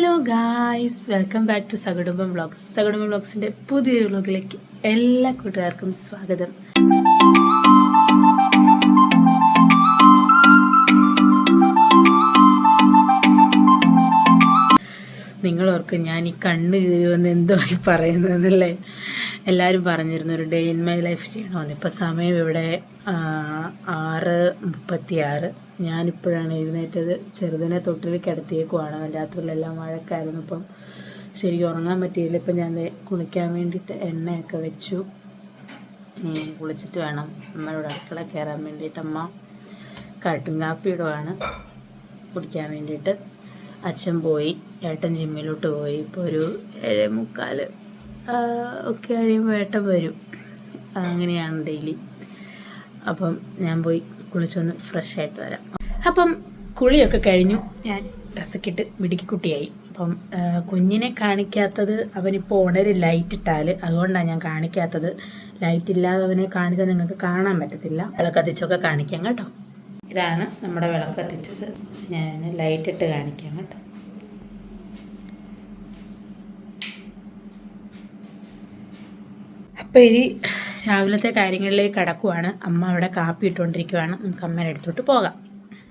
Hello guys, welcome back to Sakudumbam vlogs. Sakudumbam വ്ളോഗ്സിൻ്റെ പുതിയൊരു വ്ളോഗിലേക്ക് എല്ലാ കൂട്ടുകാർക്കും സ്വാഗതം. നിങ്ങളോർക്കും ഞാൻ ഈ കണ്ണ് കീറുമെന്ന് എന്തോ ആയി പറയുന്നതെന്നല്ലേ? എല്ലാവരും പറഞ്ഞിരുന്നു ഒരു ഡേ ഇൻ മൈ ലൈഫ് ചെയ്യണമെന്ന്. ഇപ്പോൾ സമയം ഇവിടെ 6:36. ഞാനിപ്പോഴാണ് എഴുന്നേറ്റത്. ചെറുതിനെ തൊട്ടിൽ കിടത്തിയേക്കുവാണ്. രാത്രിയിലെല്ലാം മഴക്കായിരുന്നു. ഇപ്പം ശരിക്കും ഉറങ്ങാൻ പറ്റിയില്ല. ഇപ്പം ഞാൻ കുളിക്കാൻ വേണ്ടിയിട്ട് എണ്ണയൊക്കെ വെച്ചു. കുളിച്ചിട്ട് വേണം നമ്മളിവിടെ അടുക്കള കയറാൻ വേണ്ടിയിട്ട്. അമ്മ കട്ടും കാപ്പി ഇടുവാണ് കുടിക്കാൻ വേണ്ടിയിട്ട്. അച്ഛൻ പോയി, ഏട്ടൻ ജിമ്മിലോട്ട് പോയി. ഇപ്പോൾ ഒരു 7:45 ഒക്കെ കഴിയുമ്പോൾ ഏട്ടൻ വരും. അങ്ങനെയാണ് ഡെയിലി. അപ്പം ഞാൻ പോയി കുളിച്ചൊന്ന് ഫ്രഷ് ആയിട്ട് വരാം. അപ്പം കുളിയൊക്കെ കഴിഞ്ഞു. ഞാൻ ഡ്രസ്സൊക്കെ ഇട്ട് മിടുക്കിക്കുട്ടിയായി. അപ്പം കുഞ്ഞിനെ കാണിക്കാത്തത്, അവനിപ്പോൾ ഉണര് ലൈറ്റ് ഇട്ടാൽ, അതുകൊണ്ടാണ് ഞാൻ കാണിക്കാത്തത്. ലൈറ്റ് ഇല്ലാതെ അവനെ കാണിച്ചാൽ നിങ്ങൾക്ക് കാണാൻ പറ്റത്തില്ല. വിളക്കത്തിച്ചൊക്കെ കാണിക്കാം കേട്ടോ. ഇതാണ് നമ്മുടെ വിളക്കത്തിച്ചത്. ഞാൻ ലൈറ്റ് ഇട്ട് കാണിക്കാം കേട്ടോ. അപ്പോൾ ഇനി രാവിലത്തെ കാര്യങ്ങളിലേക്ക് കടക്കുവാണ്. അമ്മ അവിടെ കാപ്പി ഇട്ടുകൊണ്ടിരിക്കുവാണ്. നമുക്ക് അമ്മേടെ അടുത്തോട്ട് പോകാം.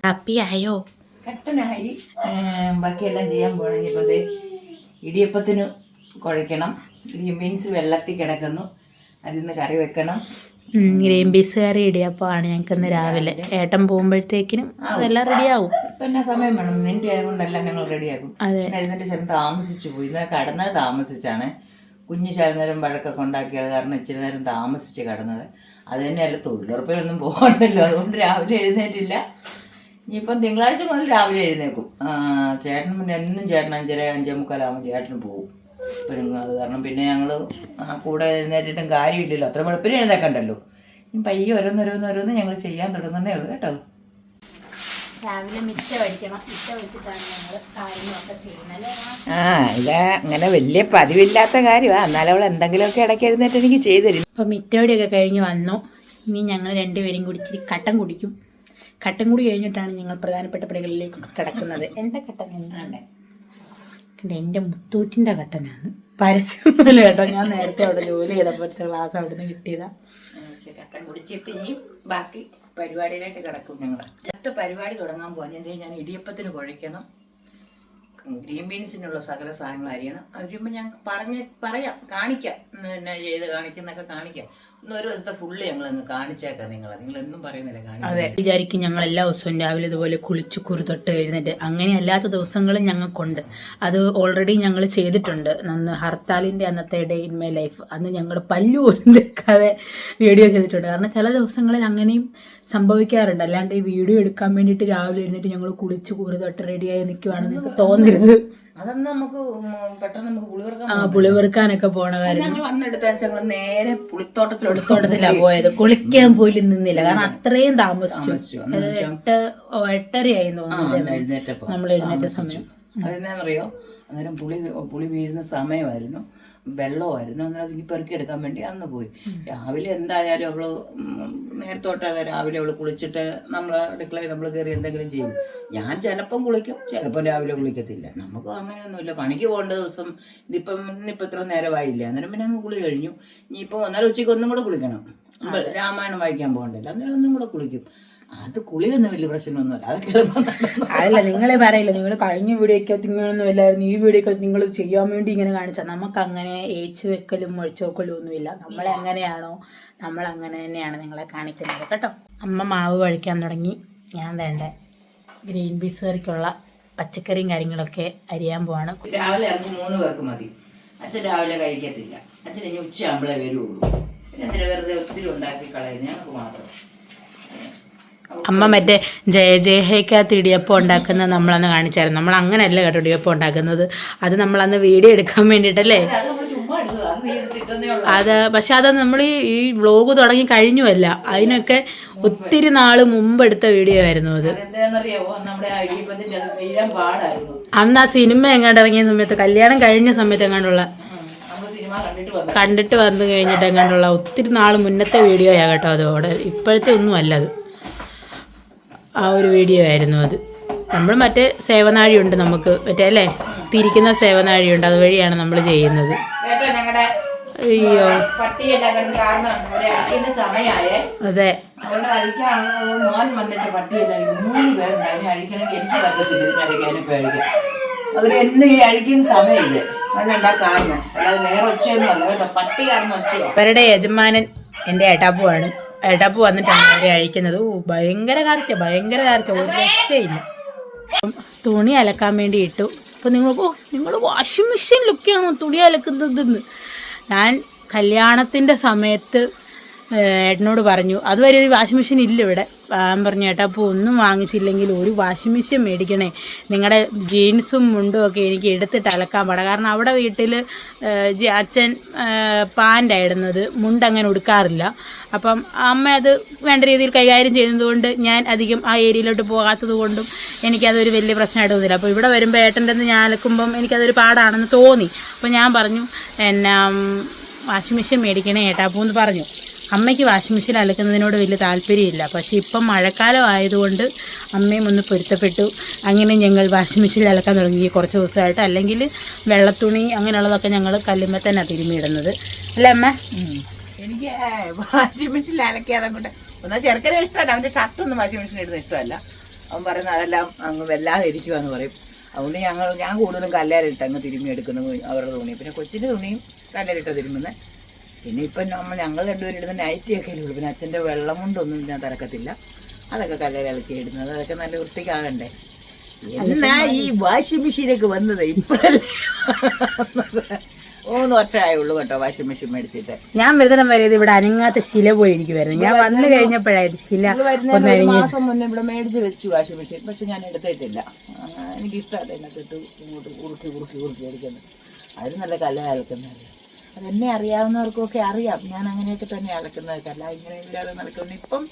കാപ്പി ആയോ? കട്ടനായി. ബാക്കിയെല്ലാം ചെയ്യാൻ പോകണമെങ്കിൽ ഇപ്പോൾ ഇടിയപ്പത്തിന് കുഴയ്ക്കണം. ഗ്രീൻ ബീൻസ് വെള്ളത്തിൽ കിടക്കുന്നു, അതിൽ നിന്ന് കറി വെക്കണം. ഗ്രീൻ പീസ് കറി ഇടിയപ്പമാണ് ഞങ്ങൾക്കിന്ന് രാവിലെ. ഏട്ടൻ പോകുമ്പോഴത്തേക്കിനും അതെല്ലാം റെഡിയാവും. ഇപ്പം എന്നാ സമയം വേണം? നിന്റെ ആയതുകൊണ്ടെല്ലാം ഞങ്ങൾ റെഡിയാക്കും. എഴുന്നേറ്റ് ചിലപ്പോൾ താമസിച്ചു പോയി. ഇന്നലെ കടന്നത് താമസിച്ചാണ്. കുഞ്ഞ് ശകലനേരം വഴക്കൊക്കെ ഉണ്ടാക്കിയത് കാരണം ഇച്ചിരി നേരം താമസിച്ച് കിടന്നത്. അത് തന്നെയല്ല, തൊഴിലുറപ്പിലൊന്നും പോകണ്ടല്ലോ, അതുകൊണ്ട് രാവിലെ എഴുന്നേറ്റില്ല. ഇനിയിപ്പം തിങ്കളാഴ്ച മുതൽ രാവിലെ എഴുന്നേക്കും. ചേട്ടൻ പിന്നെ എന്നും ചേട്ടൻ 5:45 ചേട്ടന് പോകും. ഇപ്പം അത് കാരണം പിന്നെ ഞങ്ങൾ കൂടെ എഴുന്നേറ്റിട്ടും കാര്യമില്ലല്ലോ, അത്ര വെളുപ്പിന് എഴുന്നേക്കണ്ടല്ലോ. ഇനി പയ്യെ ഓരോന്നോരോന്നോരോന്ന് ഞങ്ങൾ ചെയ്യാൻ തുടങ്ങുന്നേ ഉള്ളൂ കേട്ടോ. രാവിലെ മിറ്റ വടിക്കണം. മിറ്റ വെച്ചിട്ടാണ് ഞങ്ങൾ കാര്യങ്ങളൊക്കെ ചെയ്യുന്നത്. ഇത് അങ്ങനെ വലിയ പതിവില്ലാത്ത കാര്യമാണ്. എന്നാലും അവൾ എന്തെങ്കിലുമൊക്കെ ഇടയ്ക്ക് എഴുന്നേറ്റ് എനിക്ക് ചെയ്തു തരും. അപ്പം മിറ്റവടിയൊക്കെ കഴിഞ്ഞ് വന്നു. ഇനി ഞങ്ങൾ രണ്ടുപേരും കൂടി ഇച്ചിരി കട്ടൻ കുടിക്കും. കട്ടൻ കൂടി കഴിഞ്ഞിട്ടാണ് ഞങ്ങൾ പ്രധാനപ്പെട്ട പണികളിലേക്കൊക്കെ കിടക്കുന്നത്. എൻ്റെ കട്ടൻ എന്താണ്? എൻ്റെ മുത്തൂറ്റിൻ്റെ കട്ടനാണ്. പരസ്യമൊന്നുമില്ല കേട്ടോ. ഞാൻ നേരത്തെ അവിടെ ജോലി ചെയ്തപ്പോഴത്തെ ക്ലാസ് അവിടെ നിന്ന് കിട്ടിയതാണ്. കട്ടൻ കുടിച്ചിട്ട് ഇനി ബാക്കി പരിപാടിയിലായിട്ട് കിടക്കും. ഞങ്ങൾ പരിപാടി തുടങ്ങാൻ പോകുന്നത് ഞാൻ ഇടിയപ്പത്തിന് കുഴയ്ക്കണം. ഗ്രീൻ ബീൻസിനുള്ള സകല സാധനങ്ങൾ അരിയണം. അരിയുമ്പോൾ ഞാൻ കാണിക്കാം, എന്നാ ചെയ്ത് കാണിക്കുന്നൊക്കെ കാണിക്കാം. ഒരു ദിവസത്തെ ഫുള്ള് ഞങ്ങളങ്ങ് കാണിച്ചേക്കാം. നിങ്ങളെന്നും പറയുന്നില്ല കാണിക്കാം. അതെ, വിചാരിക്കും ഞങ്ങൾ എല്ലാ ദിവസവും രാവിലെ ഇതുപോലെ കുളിച്ച് കുറുതൊട്ട് എഴുന്നേറ്റ്. അങ്ങനെ അല്ലാത്ത ദിവസങ്ങളും ഞങ്ങൾക്കുണ്ട്. അത് ഓൾറെഡി ഞങ്ങൾ ചെയ്തിട്ടുണ്ട്. ഹർത്താലിൻ്റെ അന്നത്തെ ഡേ ഇൻ മൈ ലൈഫ്, അന്ന് ഞങ്ങൾ പല്ലു പോലും തെക്കാതെ വീഡിയോ ചെയ്തിട്ടുണ്ട്. കാരണം ചില ദിവസങ്ങളിൽ അങ്ങനെയും സംഭവിക്കാറുണ്ട്. അല്ലാണ്ട് ഈ വീഡിയോ എടുക്കാൻ വേണ്ടിയിട്ട് രാവിലെ എഴുന്നേറ്റ് ഞങ്ങൾ കുളിച്ച് കുറുതൊട്ട് റെഡിയായി നിൽക്കുവാണെന്ന് നിങ്ങൾക്ക് തോന്നരുത്. അതൊന്നും നമുക്ക് പെട്ടെന്ന് നമുക്ക് പുളിവെറുക്കാനൊക്കെ പോണതായിരുന്നു. ഞങ്ങൾ അന്നെടുത്ത നേരെ പുളിത്തോട്ടത്തിലാണ് പോയത്. കുളിക്കാൻ പോലും നിന്നില്ല, കാരണം അത്രയും താമസിച്ചു. 8:30 തോന്നുന്നു നമ്മൾ എഴുന്നേറ്റ സമയം. അതെന്താണെന്നറിയോ? അന്നേരം പുളി വീഴുന്ന സമയമായിരുന്നു, വെള്ളമായിരുന്നു. അന്നേരം അതിന് പെറുക്കിയെടുക്കാൻ വേണ്ടി അന്ന് പോയി. രാവിലെ എന്തായാലും അവള് നേരത്തോട്ട് രാവിലെ അവള് കുളിച്ചിട്ട് നമ്മൾ അടുക്കളയിൽ നമ്മൾ കയറി എന്തെങ്കിലും ചെയ്യും. ഞാൻ ചിലപ്പം കുളിക്കും, ചിലപ്പം രാവിലെ കുളിക്കത്തില്ല. നമുക്ക് അങ്ങനെയൊന്നുമില്ല. പണിക്ക് പോകേണ്ട ദിവസം ഇന്നിപ്പോൾ ഇത്ര നേരമായില്ല. അന്നേരം പിന്നെ അങ്ങ് കുളി കഴിഞ്ഞു. ഇനിയിപ്പോൾ ഒന്നര ഉച്ചയ്ക്ക് ഒന്നും കൂടെ കുളിക്കണം. രാമായണം വായിക്കാൻ പോകണ്ടല്ലോ, അന്നേരം ഒന്നും കൂടെ കുളിക്കും. അത് കുളിയൊന്നും വലിയ പ്രശ്നമൊന്നുമല്ല. അതൊക്കെ അതല്ല, നിങ്ങളെ പറയില്ല, നിങ്ങൾ കഴിഞ്ഞ വീഡിയോയ്ക്ക് തിങ്ങനൊന്നും ഇല്ലായിരുന്നു. ഈ വീഡിയോക്ക് നിങ്ങൾ ചെയ്യാൻ വേണ്ടി ഇങ്ങനെ കാണിച്ചാൽ നമുക്ക് അങ്ങനെ ഏച്ച് വെക്കലും ഒഴിച്ചു വെക്കലും ഒന്നുമില്ല. നമ്മളെങ്ങനെയാണോ നമ്മൾ അങ്ങനെ തന്നെയാണ് നിങ്ങളെ കാണിക്കുന്നത് കേട്ടോ. അമ്മ മാവ് കഴിക്കാൻ തുടങ്ങി. ഞാൻ വേണ്ട ഗ്രീൻ പീസ് കറിക്കുള്ള പച്ചക്കറിയും കാര്യങ്ങളൊക്കെ അരിയാൻ പോവാണ്. രാവിലെ നമുക്ക് 3 പേർക്ക് മതി. അച്ഛൻ രാവിലെ കഴിക്കത്തില്ല. അച്ഛൻ ഇനി ഉച്ചയാകുമ്പോഴേ വരുള്ളൂ. പിന്നെ എന്തിനാ വെറുതെ ഒത്തിരി ഉണ്ടാക്കി കളയുന്നത്? ഞങ്ങൾക്ക് മാത്രം. അമ്മ മറ്റേ ജയഹയ്ക്കകത്ത് ഇടിയപ്പം ഉണ്ടാക്കുന്നത് നമ്മളന്ന് കാണിച്ചായിരുന്നു. നമ്മൾ അങ്ങനെയല്ല കേട്ടോ ഇടിയപ്പം ഉണ്ടാക്കുന്നത്. അത് നമ്മളന്ന് വീഡിയോ എടുക്കാൻ വേണ്ടിയിട്ടല്ലേ അത്. പക്ഷെ അത് നമ്മൾ ഈ വ്ളോഗ് തുടങ്ങി കഴിഞ്ഞുമല്ല, അതിനൊക്കെ ഒത്തിരി നാള് മുമ്പ് എടുത്ത വീഡിയോ ആയിരുന്നു അത്. അന്ന് ആ സിനിമ എങ്ങാണ്ട് ഇറങ്ങിയ സമയത്ത്, കല്യാണം കഴിഞ്ഞ സമയത്ത് എങ്ങാണ്ടുള്ള കണ്ടിട്ട് വന്നു കഴിഞ്ഞിട്ട് എങ്ങാണ്ടുള്ള ഒത്തിരി നാൾ മുന്നത്തെ വീഡിയോയാ കേട്ടോ. അതോടെ ഇപ്പോഴത്തെ ഒന്നും അല്ല അത്. ആ ഒരു വീഡിയോ ആയിരുന്നു അത്. നമ്മൾ മറ്റേ സേവനാഴി ഉണ്ട് നമുക്ക് മറ്റേ അല്ലേ, തിരിക്കുന്ന സേവനാഴിയുണ്ട്, അതുവഴിയാണ് നമ്മൾ ചെയ്യുന്നത്. കേട്ടോ ഞങ്ങളുടെ അയ്യോ പട്ടിയെല്ലാം കിടന്ന് കാരണം ഒരു അടിക്കുന്ന സമയമായേ. അതെ, അതുകൊണ്ട് അഴിക്കാനുള്ള മോൻ വന്നിട്ട് പട്ടിയെല്ലാം 3 പേരുണ്ട്. അതിനെ അഴിക്കണമെങ്കിൽ എനിക്ക് പറ്റത്തില്ല. ഇതിന് അഴിക്കാനിപ്പോൾ അഴിക്കാം. അവരെന്നും ഈ അഴിക്കുന്ന സമയമില്ല. അതിനെന്താ കാരണം? അല്ലാതെ നേരെ ഒച്ചയൊന്നും അല്ല കേട്ടോ, പട്ടി കാരണം ഒച്ചയോ. അവരുടെ യജമാനൻ എൻ്റെ ഏട്ടാപ്പുവാണ്. ഏട്ടാപ്പു വന്നിട്ടാണ് അവരെ അഴിക്കുന്നത്. ഭയങ്കര കാർച്ച, ഒരു രക്ഷയില്ല. തുണി അലക്കാൻ വേണ്ടി ഇട്ടു. അപ്പോൾ നിങ്ങൾ വാഷിംഗ് മെഷീനിലൊക്കെയാണോ തുണി അലക്കുന്നതെന്ന് ഞാൻ കല്യാണത്തിൻ്റെ സമയത്ത് ഏട്ടനോട് പറഞ്ഞു. അതുവരെ ഒരു വാഷിംഗ് മെഷീൻ ഇല്ല ഇവിടെ. ഞാൻ പറഞ്ഞു, ഏട്ടാ അപ്പോൾ ഒന്നും വാങ്ങിച്ചില്ലെങ്കിൽ ഒരു വാഷിംഗ് മെഷീൻ മേടിക്കണേ, നിങ്ങളുടെ ജീൻസും മുണ്ടും ഒക്കെ എനിക്ക് എടുത്തിട്ട് അലക്കാൻ പാടാം. കാരണം അവിടെ വീട്ടിൽ അച്ഛൻ പാൻ്റാണ് ഇടുന്നത്, മുണ്ട് അങ്ങനെ ഉടുക്കാറില്ല. അപ്പം അമ്മ അത് വേണ്ട രീതിയിൽ കൈകാര്യം ചെയ്യുന്നതുകൊണ്ട് ഞാൻ അധികം ആ ഏരിയയിലോട്ട് പോകാത്തത് കൊണ്ടും എനിക്കതൊരു വലിയ പ്രശ്നമായിട്ട് തോന്നില്ല. അപ്പോൾ ഇവിടെ വരുമ്പോൾ ഏട്ടൻ്റെ ഞാൻ അലക്കുമ്പം എനിക്കതൊരു പാടാണെന്ന് തോന്നി. അപ്പോൾ ഞാൻ പറഞ്ഞു, എന്നാ വാഷിംഗ് മെഷീൻ മേടിക്കണേ ഏട്ടാപ്പൂ എന്ന് പറഞ്ഞു. അമ്മയ്ക്ക് വാഷിംഗ് മെഷീൻ അലക്കുന്നതിനോട് വലിയ താല്പര്യമില്ല. പക്ഷേ ഇപ്പം മഴക്കാലം ആയതുകൊണ്ട് അമ്മയും ഒന്ന് പൊരുത്തപ്പെട്ടു. അങ്ങനെ ഞങ്ങൾ വാഷിംഗ് മെഷീനിൽ അലക്കാൻ തുടങ്ങി കുറച്ച് ദിവസമായിട്ട്. അല്ലെങ്കിൽ വെള്ളത്തുണി അങ്ങനെയുള്ളതൊക്കെ ഞങ്ങൾ കല്ലുമ്മ തന്നെ തിരുമ്മിയിടുന്നത് അല്ലേ അമ്മ? എനിക്ക് വാഷിംഗ് മെഷീനിൽ അലക്കിയാതെ കൊണ്ട് ഒന്നാ ചെറുക്കനെ ഇഷ്ടമല്ല. അവൻ്റെ ഷർട്ടൊന്നും വാഷിംഗ് മെഷീൻ ഇടുന്ന ഇഷ്ടമല്ല. അവൻ പറയുന്നത് അതെല്ലാം അങ്ങ് വല്ലാതെ ഇരിക്കുവാന്ന് പറയും. അതുകൊണ്ട് ഞാൻ കൂടുതലും കല്ലേലിട്ട് അങ്ങ് തിരുമ്മി എടുക്കുന്നു അവരുടെ തുണി. പിന്നെ കൊച്ചിൻ്റെ തുണിയും കല്ലേലിട്ട് തിരുമ്മുന്നത്. പിന്നെ ഇപ്പം ഞങ്ങൾ രണ്ടുപേരും ഇടുന്ന നൈറ്റിയൊക്കെ ഉള്ളൂ. പിന്നെ അച്ഛൻ്റെ വെള്ളം കൊണ്ടൊന്നും ഞാൻ തിരക്കത്തില്ല. അതൊക്കെ കല്ലേൽ ഇളക്കി ഇടുന്നത്. അതൊക്കെ നല്ല വൃത്തിക്കാകണ്ടേ. എന്നാ ഈ വാഷിംഗ് മെഷീനൊക്കെ വന്നത് ഇപ്പോഴല്ലേ? 3 വർഷമായുള്ളൂ കേട്ടോ വാഷിംഗ് മെഷീൻ മേടിച്ചിട്ട്. ഞാൻ വരുന്ന വരെ ഇത് ഇവിടെ അനങ്ങാത്ത ശില പോയിരിക്കുമായിരുന്നു. ഞാൻ വന്നു കഴിഞ്ഞപ്പോഴായിരുന്നു ശില. ഒരു മാസം മുന്നേ ഇവിടെ മേടിച്ച് വെച്ചു വാഷിംഗ് മെഷീൻ. പക്ഷെ ഞാൻ എടുത്തിട്ടില്ല. എനിക്കിഷ്ടമല്ല അതിനകത്തിട്ട് ഇങ്ങോട്ട് ഉറുക്കി എടുക്കുന്നത്. അതിന് നല്ല കല്ല അലക്കുന്നതല്ലേ. അതെന്നെ അറിയാവുന്നവർക്കൊക്കെ അറിയാം. ഞാൻ അങ്ങനെയൊക്കെ തന്നെ അലക്കുന്നതൊക്കെ അല്ല ഇങ്ങനെ ഇല്ലാതെ നടക്കുന്നു. ഇപ്പം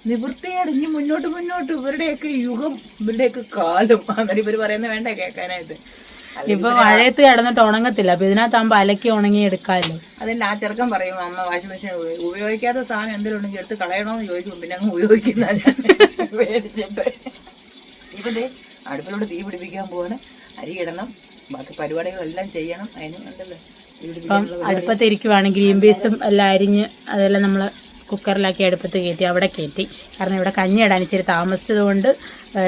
നിവൃത്തിയോട് ഇനി മുന്നോട്ട് ഇവരുടെയൊക്കെ യുഗം, ഇവരുടെയൊക്കെ കാലം അങ്ങനെ ഇവർ പറയുന്നത് വേണ്ട കേൾക്കാനായിട്ട്. ഇപ്പൊ മഴയത്ത് കിടന്നിട്ട് ഉണങ്ങത്തില്ല. അപ്പൊ ഇതിനകത്താകുമ്പോ അലക്കി ഉണങ്ങി എടുക്കാമല്ലോ. അതല്ല ആ ചെറുക്കൻ പറയും, അമ്മ വാഷിംഗ് മെഷീൻ ഉപയോഗിക്കാത്ത സാധനം എന്തെങ്കിലും ഉണ്ടെങ്കിൽ എടുത്ത് കളയണമെന്ന് ചോദിക്കും. പിന്നെ അങ്ങ് ഉപയോഗിക്കുന്ന മേടിച്ചിട്ട്. ഇപ്പം അടുപ്പിലൂടെ തീ പിടിപ്പിക്കാൻ പോവാണ്. അരി ഇടണം, ബാക്കി പരിപാടികളെല്ലാം ചെയ്യണം. അതിന് നല്ലത് അപ്പം അടുപ്പത്തിരിക്കുവാണ്. ഗ്രീൻ പീസും എല്ലാം അരിഞ്ഞ് അതെല്ലാം നമ്മൾ കുക്കറിലാക്കി അടുപ്പത്ത് കയറ്റി അവിടെ കയറ്റി. കാരണം ഇവിടെ കഞ്ഞി ഇടാൻ ഇച്ചിരി താമസിച്ചത് കൊണ്ട്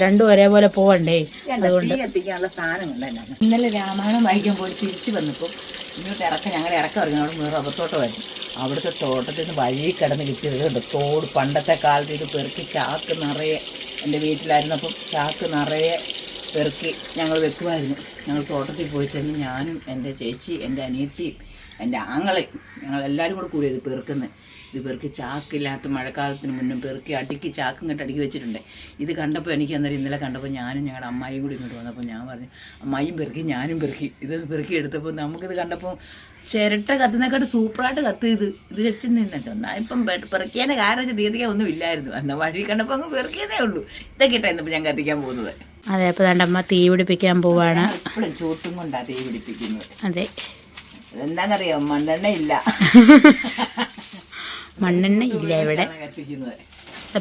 രണ്ടും ഒരേപോലെ പോവണ്ടേ, അതുകൊണ്ട് എത്തിക്കാനുള്ള സാധനങ്ങളുണ്ടായിരുന്നു. ഇന്നലെ രാമായണം വായിക്കാൻ പോയി തിരിച്ചു വന്നപ്പോൾ ഇങ്ങോട്ട് ഞങ്ങളെ ഇറക്കം ഇറങ്ങി. അവിടെ വേറെ റബ്ബർത്തോട്ടമായിരുന്നു. അവിടുത്തെ തോട്ടത്തിൽ നിന്ന് വഴി കിടന്ന് കിട്ടിയത് കണ്ട് തോട്. പണ്ടത്തെ കാലത്ത് ഇത് പെറുക്കി ചാക്ക് നിറയെ, എൻ്റെ വീട്ടിലായിരുന്നപ്പം ചാക്ക് നിറയെ പെറുക്കി ഞങ്ങൾ വെക്കുമായിരുന്നു. ഞങ്ങൾ തോട്ടത്തിൽ പോയി ചെന്ന് ഞാനും എൻ്റെ ചേച്ചി, എൻ്റെ അനിയത്തിയും എൻ്റെ ആങ്ങളെയും ഞങ്ങളെല്ലാവരും കൂടി ഇത് പെറുക്കുന്നത്. ഇത് പെറുക്കി ചാക്കില്ലാത്ത മഴക്കാലത്തിന് മുന്നേ പെറുക്കി അടുക്കി ചാക്കും കണ്ട് അടുക്കി വെച്ചിട്ടുണ്ട്. ഇത് കണ്ടപ്പോൾ എനിക്ക് അന്നേരം ഇന്നലെ കണ്ടപ്പോൾ ഞാനും ഞങ്ങളുടെ അമ്മായിയും കൂടി ഇങ്ങോട്ട് വന്നപ്പോൾ ഞാൻ പറഞ്ഞു, അമ്മായിയും പെറുക്കി ഞാനും പെറുക്കി. ഇത് പെറുക്കി എടുത്തപ്പോൾ നമുക്കിത് കണ്ടപ്പോൾ ചിരട്ട കത്തുന്നേക്കാട്ട് സൂപ്പറായിട്ട് കത്ത്. ഇത് വെച്ച് നിന്നാ ഇപ്പം പെറുക്കിയതിൻ്റെ കാരണം തീയതിക്കാൻ ഒന്നും ഇല്ലായിരുന്നു. എന്നാൽ വഴി കണ്ടപ്പോൾ അങ്ങ് പെറുക്കിയതേ ഉള്ളൂ. ഇതൊക്കെ ഇട്ടായിരുന്നു ഇപ്പം ഞാൻ കത്തിക്കാൻ പോകുന്നത്. അതെ, അപ്പോൾ അമ്മ തീ പിടിപ്പിക്കാൻ പോവാണ്. എപ്പോഴും ചൂട്ടും കൊണ്ടാണ് തീ പിടിപ്പിക്കുന്നത്. അതെ, എന്താണെന്നറിയാം, മണ്ണെണ്ണ ഇല്ല. മണ്ണെണ്ണ ഇല്ല ഇവിടെ.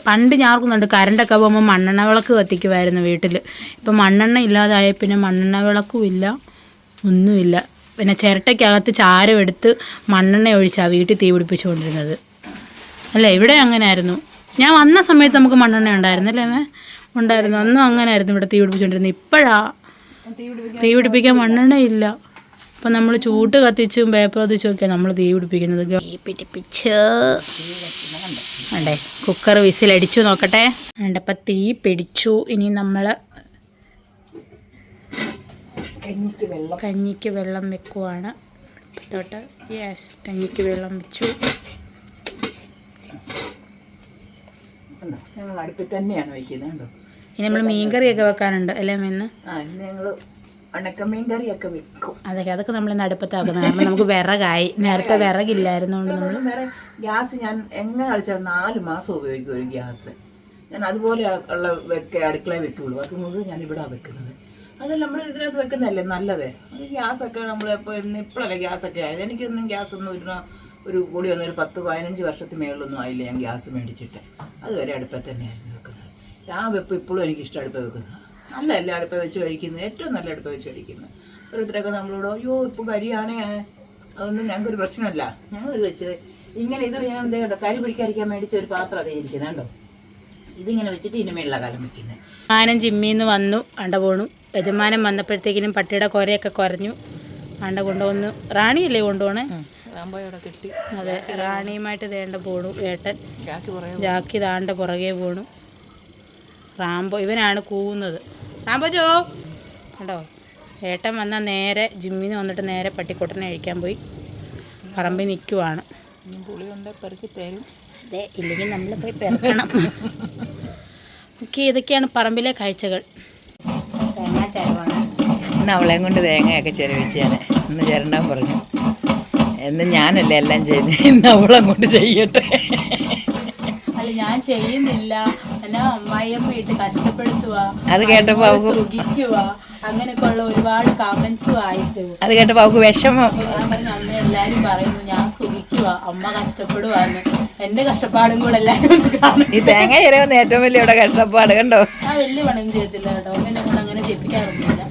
പണ്ട് ഞാൻ ഓർക്കുന്നുണ്ട് കറണ്ടൊക്കെ പോകുമ്പോൾ മണ്ണെണ്ണ വിളക്ക് കത്തിക്കുമായിരുന്നു വീട്ടിൽ. ഇപ്പം മണ്ണെണ്ണ ഇല്ലാതായ പിന്നെ മണ്ണെണ്ണ വിളക്കും ഇല്ല, ഒന്നുമില്ല. പിന്നെ ചിരട്ടയ്ക്കകത്ത് ചാരം എടുത്ത് മണ്ണെണ്ണ ഒഴിച്ചാണ് വീട്ടിൽ തീ പിടിപ്പിച്ചുകൊണ്ടിരുന്നത് അല്ലേ? ഇവിടെ അങ്ങനെ ആയിരുന്നു. ഞാൻ വന്ന സമയത്ത് നമുക്ക് മണ്ണെണ്ണ ഉണ്ടായിരുന്നല്ലേ? ഉണ്ടായിരുന്നു, അന്നും അങ്ങനെ ആയിരുന്നു ഇവിടെ തീ പിടിപ്പിച്ചുകൊണ്ടിരുന്നത്. ഇപ്പോഴാ തീ പിടിപ്പിക്കാൻ മണ്ണെണ്ണ ഇല്ല. അപ്പം നമ്മൾ ചൂട്ട് കത്തിച്ചും പേപ്പർ കത്തിച്ചും ഒക്കെ നമ്മൾ തീ പിടിപ്പിക്കുന്നത്. തീ പിടിപ്പിച്ച് അണ്ടേ കുക്കർ വിസിലടിച്ചു നോക്കട്ടെ. വേണ്ടപ്പം തീ പിടിച്ചു. ഇനി നമ്മൾ കഞ്ഞിക്ക് വെള്ളം വെക്കുവാണ്. തൊട്ട് യെസ്, കഞ്ഞിക്ക് വെള്ളം വെച്ചു. ഞങ്ങൾ അടുപ്പിൽ തന്നെയാണ് വയ്ക്കുന്നത്. ഇനി നമ്മൾ മീൻകറിയൊക്കെ വെക്കാനുണ്ട് അല്ലേ മെന്ന്? ഞങ്ങൾ ഉണക്കമീൻ കറിയൊക്കെ വെക്കും. അതൊക്കെ നമ്മൾ ഇന്ന് അടുപ്പത്താക്കുന്നത്. കാരണം നമുക്ക് വിറകായി. നേരത്തെ വിറകില്ലായിരുന്നുകൊണ്ട് നമ്മൾ വേറെ ഗ്യാസ് ഞാൻ എങ്ങനെ കളിച്ചാൽ 4 മാസം ഉപയോഗിക്കും ഒരു ഗ്യാസ്. ഞാൻ അതുപോലെ ഉള്ള അടുക്കളയിൽ വെക്കുള്ളൂ. അത് മുഴുവൻ ഞാൻ ഇവിടെ വെക്കുന്നത്. അതല്ല നമ്മൾ ഇതിനകത്ത് വെക്കുന്നതല്ലേ നല്ലത്. അത് ഗ്യാസൊക്കെ നമ്മളിപ്പോൾ ഇപ്പോഴല്ലേ ഗ്യാസൊക്കെ ആയത്. എനിക്കൊന്നും ഗ്യാസൊന്നും ഒരു കൂടി വന്ന് ഒരു 10-15 വർഷത്തിന് മേളിലൊന്നും ആയില്ല ഞാൻ ഗ്യാസ് മേടിച്ചിട്ട്. അതുവരെ അടുപ്പത്ത് തന്നെയായിരുന്നു വെക്കുന്നത്. ആ വെപ്പ് ഇപ്പോഴും എനിക്കിഷ്ടം അടുപ്പ് വെക്കുന്നത്. നല്ലതല്ലേ അടുപ്പ് വെച്ച് കഴിക്കുന്നത്, ഏറ്റവും നല്ല അടുപ്പ് വെച്ച് കഴിക്കുന്നത്. ഓരോരുത്തരൊക്കെ നമ്മളോട് അയ്യോ ഇപ്പം കരിയാണേ അതൊന്നും ഞങ്ങൾക്കൊരു പ്രശ്നമല്ല. ഞങ്ങൾ ഇത് വെച്ചത് ഇങ്ങനെ ഇത് ഞാൻ എന്താ കേട്ടോ കരി പിടിക്കാതിരിക്കാൻ മേടിച്ച ഒരു പാത്രം അതേ ഇരിക്കുന്നത് കണ്ടോ. ഇതിങ്ങനെ വെച്ചിട്ട് ഇനിമേലുള്ള കാലം വെക്കുന്നത്. യജമാനൻ ജിമ്മിന്ന് വന്നു അണ്ട പോണു. യജമാനൻ വന്നപ്പോഴത്തേക്കിനും പട്ടിയുടെ കുരയൊക്കെ കുറഞ്ഞു. അണ്ട കൊണ്ടുവന്നു. റാണിയല്ലേ കൊണ്ടുപോണേ? റാമ്പോയോടെ കിട്ടി. അതെ, റാണിയുമായിട്ട് തേണ്ട പോണു ഏട്ടൻ. ജാക്കി താണ്ട പുറകെ പോണു. റാംബോ ഇവനാണ് കൂവുന്നത്. റാംബോ ജോ കണ്ടോ. ഏട്ടൻ വന്നാൽ നേരെ ജിമ്മിന്ന് വന്നിട്ട് നേരെ പട്ടിക്കുട്ടനെ കഴിക്കാൻ പോയി. പറമ്പിൽ നിൽക്കുവാണ്. പുളിയുണ്ട് പെറുക്കി തരും. അതെ, ഇല്ലെങ്കിൽ നമ്മൾ പോയി പെറുക്കണം. ഓക്കെ, ഇതൊക്കെയാണ് പറമ്പിലെ കാഴ്ചകൾ. തേങ്ങാ ചിരവാണ്. ഇന്ന് അവളെയും കൊണ്ട് തേങ്ങയൊക്കെ ചിരവിച്ച് ഞാൻ ഇന്ന് ചിരണ്ടാൻ പറഞ്ഞു. എന്ന് ഞാനല്ലേ എല്ലാം ചെയ്യുന്നത്, ഇന്ന് അവളങ്ങോട്ട് ചെയ്യട്ടെ. അല്ല, ഞാൻ ചെയ്യുന്നില്ല, എന്നാ അമ്മായിയമ്മ ഇട്ട് കഷ്ടപ്പെടുത്തുക, അത് കേട്ടപ്പോ സുഖിക്കുക, അങ്ങനെയൊക്കെ ഉള്ള ഒരുപാട് കമന്റ്സ് വായിച്ചു. അത് കേട്ടപ്പോ അവൾക്ക് വിഷമം. ഞാൻ പറഞ്ഞു അമ്മ എല്ലാരും പറയുന്നു ഞാൻ സുഖിക്കുക, അമ്മ കഷ്ടപ്പെടുവാന്ന്. എന്റെ കഷ്ടപ്പാടും കൂടെ എല്ലാരും കാണും. ഈ തേങ്ങ ചിരവുന്ന ഏറ്റവും വലിയ ഇവിടെ കഷ്ടപ്പാട് കണ്ടോ. ഞാൻ വലിയ പണിയും ചെയ്യത്തില്ല കേട്ടോ, എന്നെ കൊണ്ട് അങ്ങനെ ചെയ്യിപ്പിക്കാറൊന്നുമില്ല.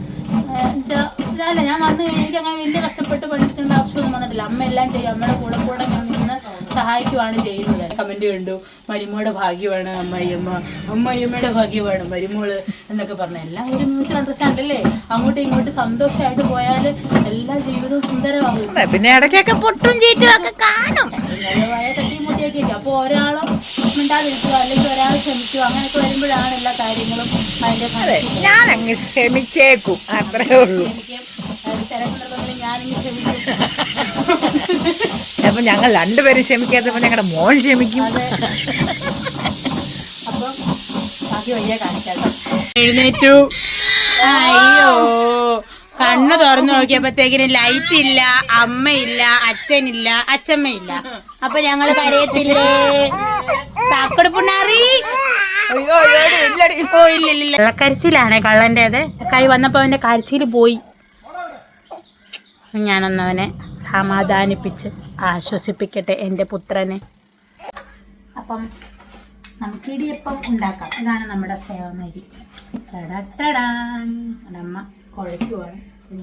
അല്ല, ഞാൻ വന്നു കഴിഞ്ഞാൽ എനിക്ക് അങ്ങനെ വലിയ കഷ്ടപ്പെട്ട് പഠിക്കേണ്ട ആവശ്യമൊന്നും വന്നിട്ടില്ല. അമ്മ എല്ലാം ചെയ്യും. അമ്മയുടെ കൂടെ കൂടെ ഞാൻ നിന്ന് സഹായിക്കുവാണ് ചെയ്യുന്നത്. കമന്റ് കണ്ടു, മരുമോടെ ഭാഗ്യമാണ് അമ്മായിയമ്മ, അമ്മായിയമ്മയുടെ ഭാഗ്യമാണ് മരുമോള് എന്നൊക്കെ പറഞ്ഞു. എല്ലാം ഒരു മ്യൂച്വൽ അണ്ടർസ്റ്റാൻഡ് അല്ലേ? അങ്ങോട്ടും ഇങ്ങോട്ടും സന്തോഷമായിട്ട് പോയാൽ എല്ലാ ജീവിതവും സുന്ദരമാകും. പിന്നെ ഇടയ്ക്കൊക്കെ പൊട്ടും ചീറ്റും ഒക്കെ കാണും. നല്ലതായ തട്ടിയും മുട്ടിയൊക്കെ ഇരിക്കും. അപ്പോൾ ഒരാളോ മിണ്ടാതിരിക്കുക അല്ലെങ്കിൽ ഒരാൾ ക്ഷമിക്കുക, അങ്ങനെയൊക്കെ വരുമ്പോഴാണ് എല്ലാ കാര്യങ്ങളും അതിൻ്റെ. ഞാൻ അങ്ങ് ക്ഷമിച്ചേക്കും, അത്രേ ഉള്ളൂ. ചില സന്ദർഭങ്ങളിൽ ഞാനിങ്ങനെ ക്ഷമിക്കും. അപ്പൊ ഞങ്ങൾ രണ്ടുപേരും ക്ഷമിക്കാത്തപ്പോ ഞങ്ങളുടെ മോൻ ക്ഷമിക്കും. അപ്പം ബാക്കി വയ്യ കാണിക്കാം. എഴുന്നേറ്റു. അയ്യോ, കണ്ണു തുറന്നു നോക്കിയപ്പോഴത്തേക്കിനും ലൈറ്റ് ഇല്ല, അമ്മയില്ല, അച്ഛനില്ല, അച്ഛമ്മയില്ല. അപ്പൊ ഞങ്ങള് കരയത്തില്ലേ? താക്കടുപ്പുണ്ണാറി. ഓ ഇല്ലില്ല, കരച്ചിലാണേ കള്ളൻ്റെത്. കൈ വന്നപ്പോ അവന്റെ കരച്ചിൽ പോയി. ഞാനൊന്നവനെ സമാധാനിപ്പിച്ച് ആശ്വസിപ്പിക്കട്ടെ എൻ്റെ പുത്രനെ. അപ്പം നമുക്ക് ഇടിയപ്പം ഉണ്ടാക്കാം. ഇതാണ് നമ്മുടെ സേവനരി. ടടടടാൻ. അമ്മ കുഴയ്ക്കുവാണ്.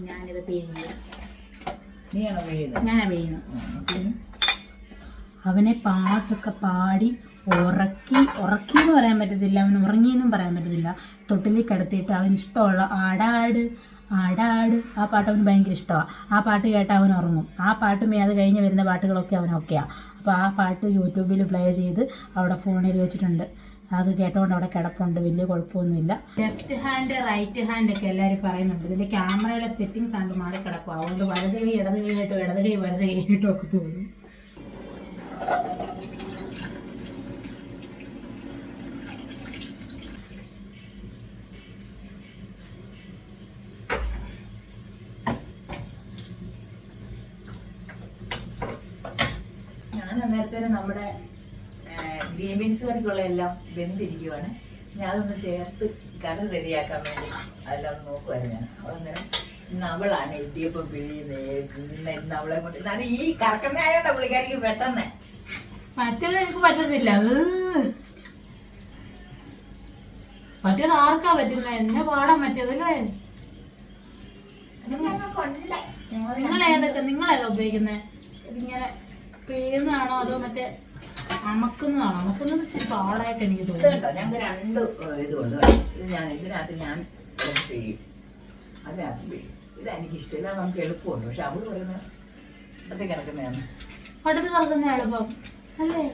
ഞാനിത് പിഴിയും. ഞാനാ പിഴിയുന്നു. അവനെ പാട്ടൊക്കെ പാടി ഉറക്കി എന്ന് പറയാൻ പറ്റത്തില്ല, അവൻ ഉറങ്ങിയെന്നും പറയാൻ പറ്റത്തില്ല. തൊട്ടിലേക്ക് കിടത്തിയിട്ട് അവന് ഇഷ്ടമുള്ള ആടാട് ആടാട് ആ പാട്ട് അവന് ഭയങ്കര ഇഷ്ടമാണ്. ആ പാട്ട് കേട്ടാൽ അവൻ ഉറങ്ങും. ആ പാട്ടും അത് കഴിഞ്ഞ് വരുന്ന പാട്ടുകളൊക്കെ അവനൊക്കെയാണ്. അപ്പോൾ ആ പാട്ട് യൂട്യൂബിൽ പ്ലേ ചെയ്ത് അവിടെ ഫോണിൽ വെച്ചിട്ടുണ്ട്. അത് കേട്ടോണ്ട് അവിടെ കിടപ്പുണ്ട്. വലിയ കുഴപ്പമൊന്നുമില്ല. ലെഫ്റ്റ് ഹാൻഡ് റൈറ്റ് ഹാൻഡ് ഒക്കെ എല്ലാവരും പറയുന്നുണ്ട്. ഇതിൻ്റെ ക്യാമറയുടെ സെറ്റിങ്സ് ആണ് മാറി കിടക്കും. അതുകൊണ്ട് വലത് കൈ ഇടത് കൈയായിട്ടോ ഇടത് കൈ വലത് കൈയായിട്ടോ ഒക്കെ തോന്നും. അന്നേരത്തേനും നമ്മുടെ ഗ്രീൻ ബീൻസ് കറിക്കുള്ള എല്ലാം വെന്തിരിക്കുവാണ്. ഞാൻ അതൊന്ന് ചേർത്ത് കറി റെഡിയാക്കാൻ വേണ്ടി അതെല്ലാം ഒന്ന് നോക്കുമായിരുന്നു. ഞാൻ അന്നേരം ഇന്ന് അവളാണ് ഇടിയപ്പം പിഴിയുന്നത്. ഇന്ന് അവളെ കൊണ്ട് അത് ഈ കറക്കുന്ന ആയോണ്ടാ പുള്ളിക്കാരിക്ക് പെട്ടെന്ന്. മറ്റേത് എനിക്ക് പറ്റത്തില്ല. മറ്റേത് ആർക്കാ പറ്റുന്നത്? എന്നെ പാടാൻ പറ്റിയതല്ലേ? നിങ്ങളേതാ ഉപയോഗിക്കുന്നത്? ഇതിങ്ങനെ പിഴുന്നതാണോ അതോ മറ്റേ അമക്കുന്നതാണോ? അമക്കുന്നത് ഇച്ചിരി പാടായിട്ട് എനിക്ക് തോന്നുന്നു. ഞങ്ങൾക്ക് രണ്ട് ഇതുകൊണ്ട് ഇതിനകത്ത് ഞാൻ പിഴിയും, അതിനകത്ത് പിഴിയും. ഇതെനിക്കിഷ്ടമില്ല, നമുക്ക് എളുപ്പമുണ്ട്. പക്ഷെ അവള് പറയുന്നത് അടുത്ത് കിടക്കുന്നതാണ്. അടുത്ത് കിടക്കുന്ന എളുപ്പം അല്ലേ?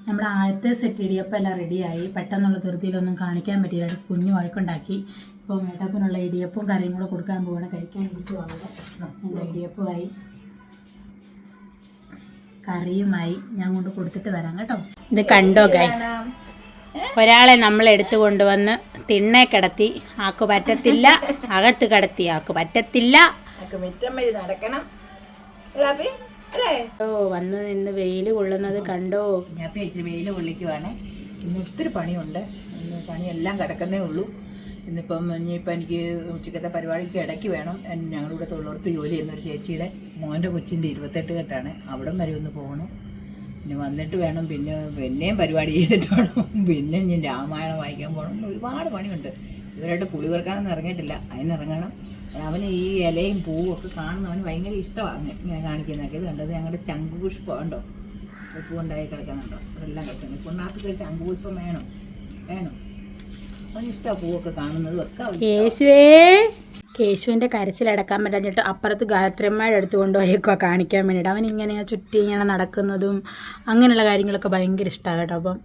നമ്മുടെ ആദ്യത്തെ സെറ്റ് ഇടിയപ്പം എല്ലാം റെഡിയായി. പെട്ടെന്നുള്ള ധൃതിയിലൊന്നും കാണിക്കാൻ പറ്റിയില്ല. അടുത്ത് കുഞ്ഞു വഴക്കുണ്ടാക്കി. ഇപ്പോൾ മേട്ടപ്പനുള്ള ഇടിയപ്പവും കറിയും കൂടെ കൊടുക്കാൻ പോകണം. കഴിക്കാൻ ഇരിക്കുവാണ്. എൻ്റെ ഇടിയപ്പമായി കറിയുമായി ഞാൻ കൊണ്ട് കൊടുത്തിട്ട് വരാം കേട്ടോ. ഇത് കണ്ടോ ഗൈസ്, ഒരാളെ നമ്മൾ എടുത്തു കൊണ്ടുവന്ന് തിണ്ണെ കിടത്തി. ആക്ക് പറ്റത്തില്ല. അകത്ത് കിടത്തി. ആക്ക് പറ്റത്തില്ല. നടക്കണം. ഓ, വന്ന് നിന്ന് വെയിൽ കൊള്ളുന്നത് കണ്ടോ. ഞാൻ ഇച്ചിരി വെയിൽ കൊള്ളിക്കുവാണ്. ഇന്ന് ഒത്തിരി പണിയുണ്ട്. ഇന്ന് പണിയെല്ലാം കിടക്കുന്നേ ഉള്ളൂ. ഇന്നിപ്പം എനിക്ക് ഉച്ചക്കത്തെ പരിപാടിക്ക് ഇടയ്ക്ക് വേണം. ഞങ്ങളിവിടെ തൊഴിലുറപ്പ് ജോലി ചെയ്യുന്നൊരു ചേച്ചിയുടെ മോൻ്റെ കൊച്ചിൻ്റെ 28 കെട്ടാണ്. അവിടം വരെ ഒന്ന് പോകണം. പിന്നെ വന്നിട്ട് വേണം പിന്നെയും പരിപാടി ചെയ്തിട്ട് വേണം. പിന്നെ ഞാൻ രാമായണം വായിക്കാൻ പോകണം. ഒരുപാട് പണിയുണ്ട്. ഇവരായിട്ട് പുളി വറുക്കാനൊന്നും ഇറങ്ങിയിട്ടില്ല. അതിനിറങ്ങണം. അവന് ഈ ഇലയും പൂവും ഒക്കെ കാണുന്നവന് ഭയങ്കര ഇഷ്ടമാണ് ഇങ്ങനെ കാണിക്കുന്നതൊക്കെ. ഇത് കണ്ടത് ഞങ്ങളുടെ ചങ്കുപുഷ്പം ഉണ്ടോ, പൂവുണ്ടായി കിടക്കുന്നുണ്ടോ, അതെല്ലാം കിടക്കുന്നത്. പൊണ്ണാക്ക് ചങ്കുപുഷ്പം വേണം വേണം, അവന് ഇഷ്ടമാണ് പൂവൊക്കെ കാണുന്നതും ഒക്കെ. കേശുവിൻ്റെ കരച്ചിലടക്കാൻ പറ്റാഞ്ഞിട്ട് അപ്പുറത്ത് ഗായത്രിയമ്മയുടെ അടുത്ത് കൊണ്ടുപോയേക്കുക കാണിക്കാൻ വേണ്ടിയിട്ട്. അവൻ ഇങ്ങനെ ചുറ്റി ഇങ്ങനെ നടക്കുന്നതും അങ്ങനെയുള്ള കാര്യങ്ങളൊക്കെ ഭയങ്കര ഇഷ്ടമാണ് കേട്ടോ. അപ്പം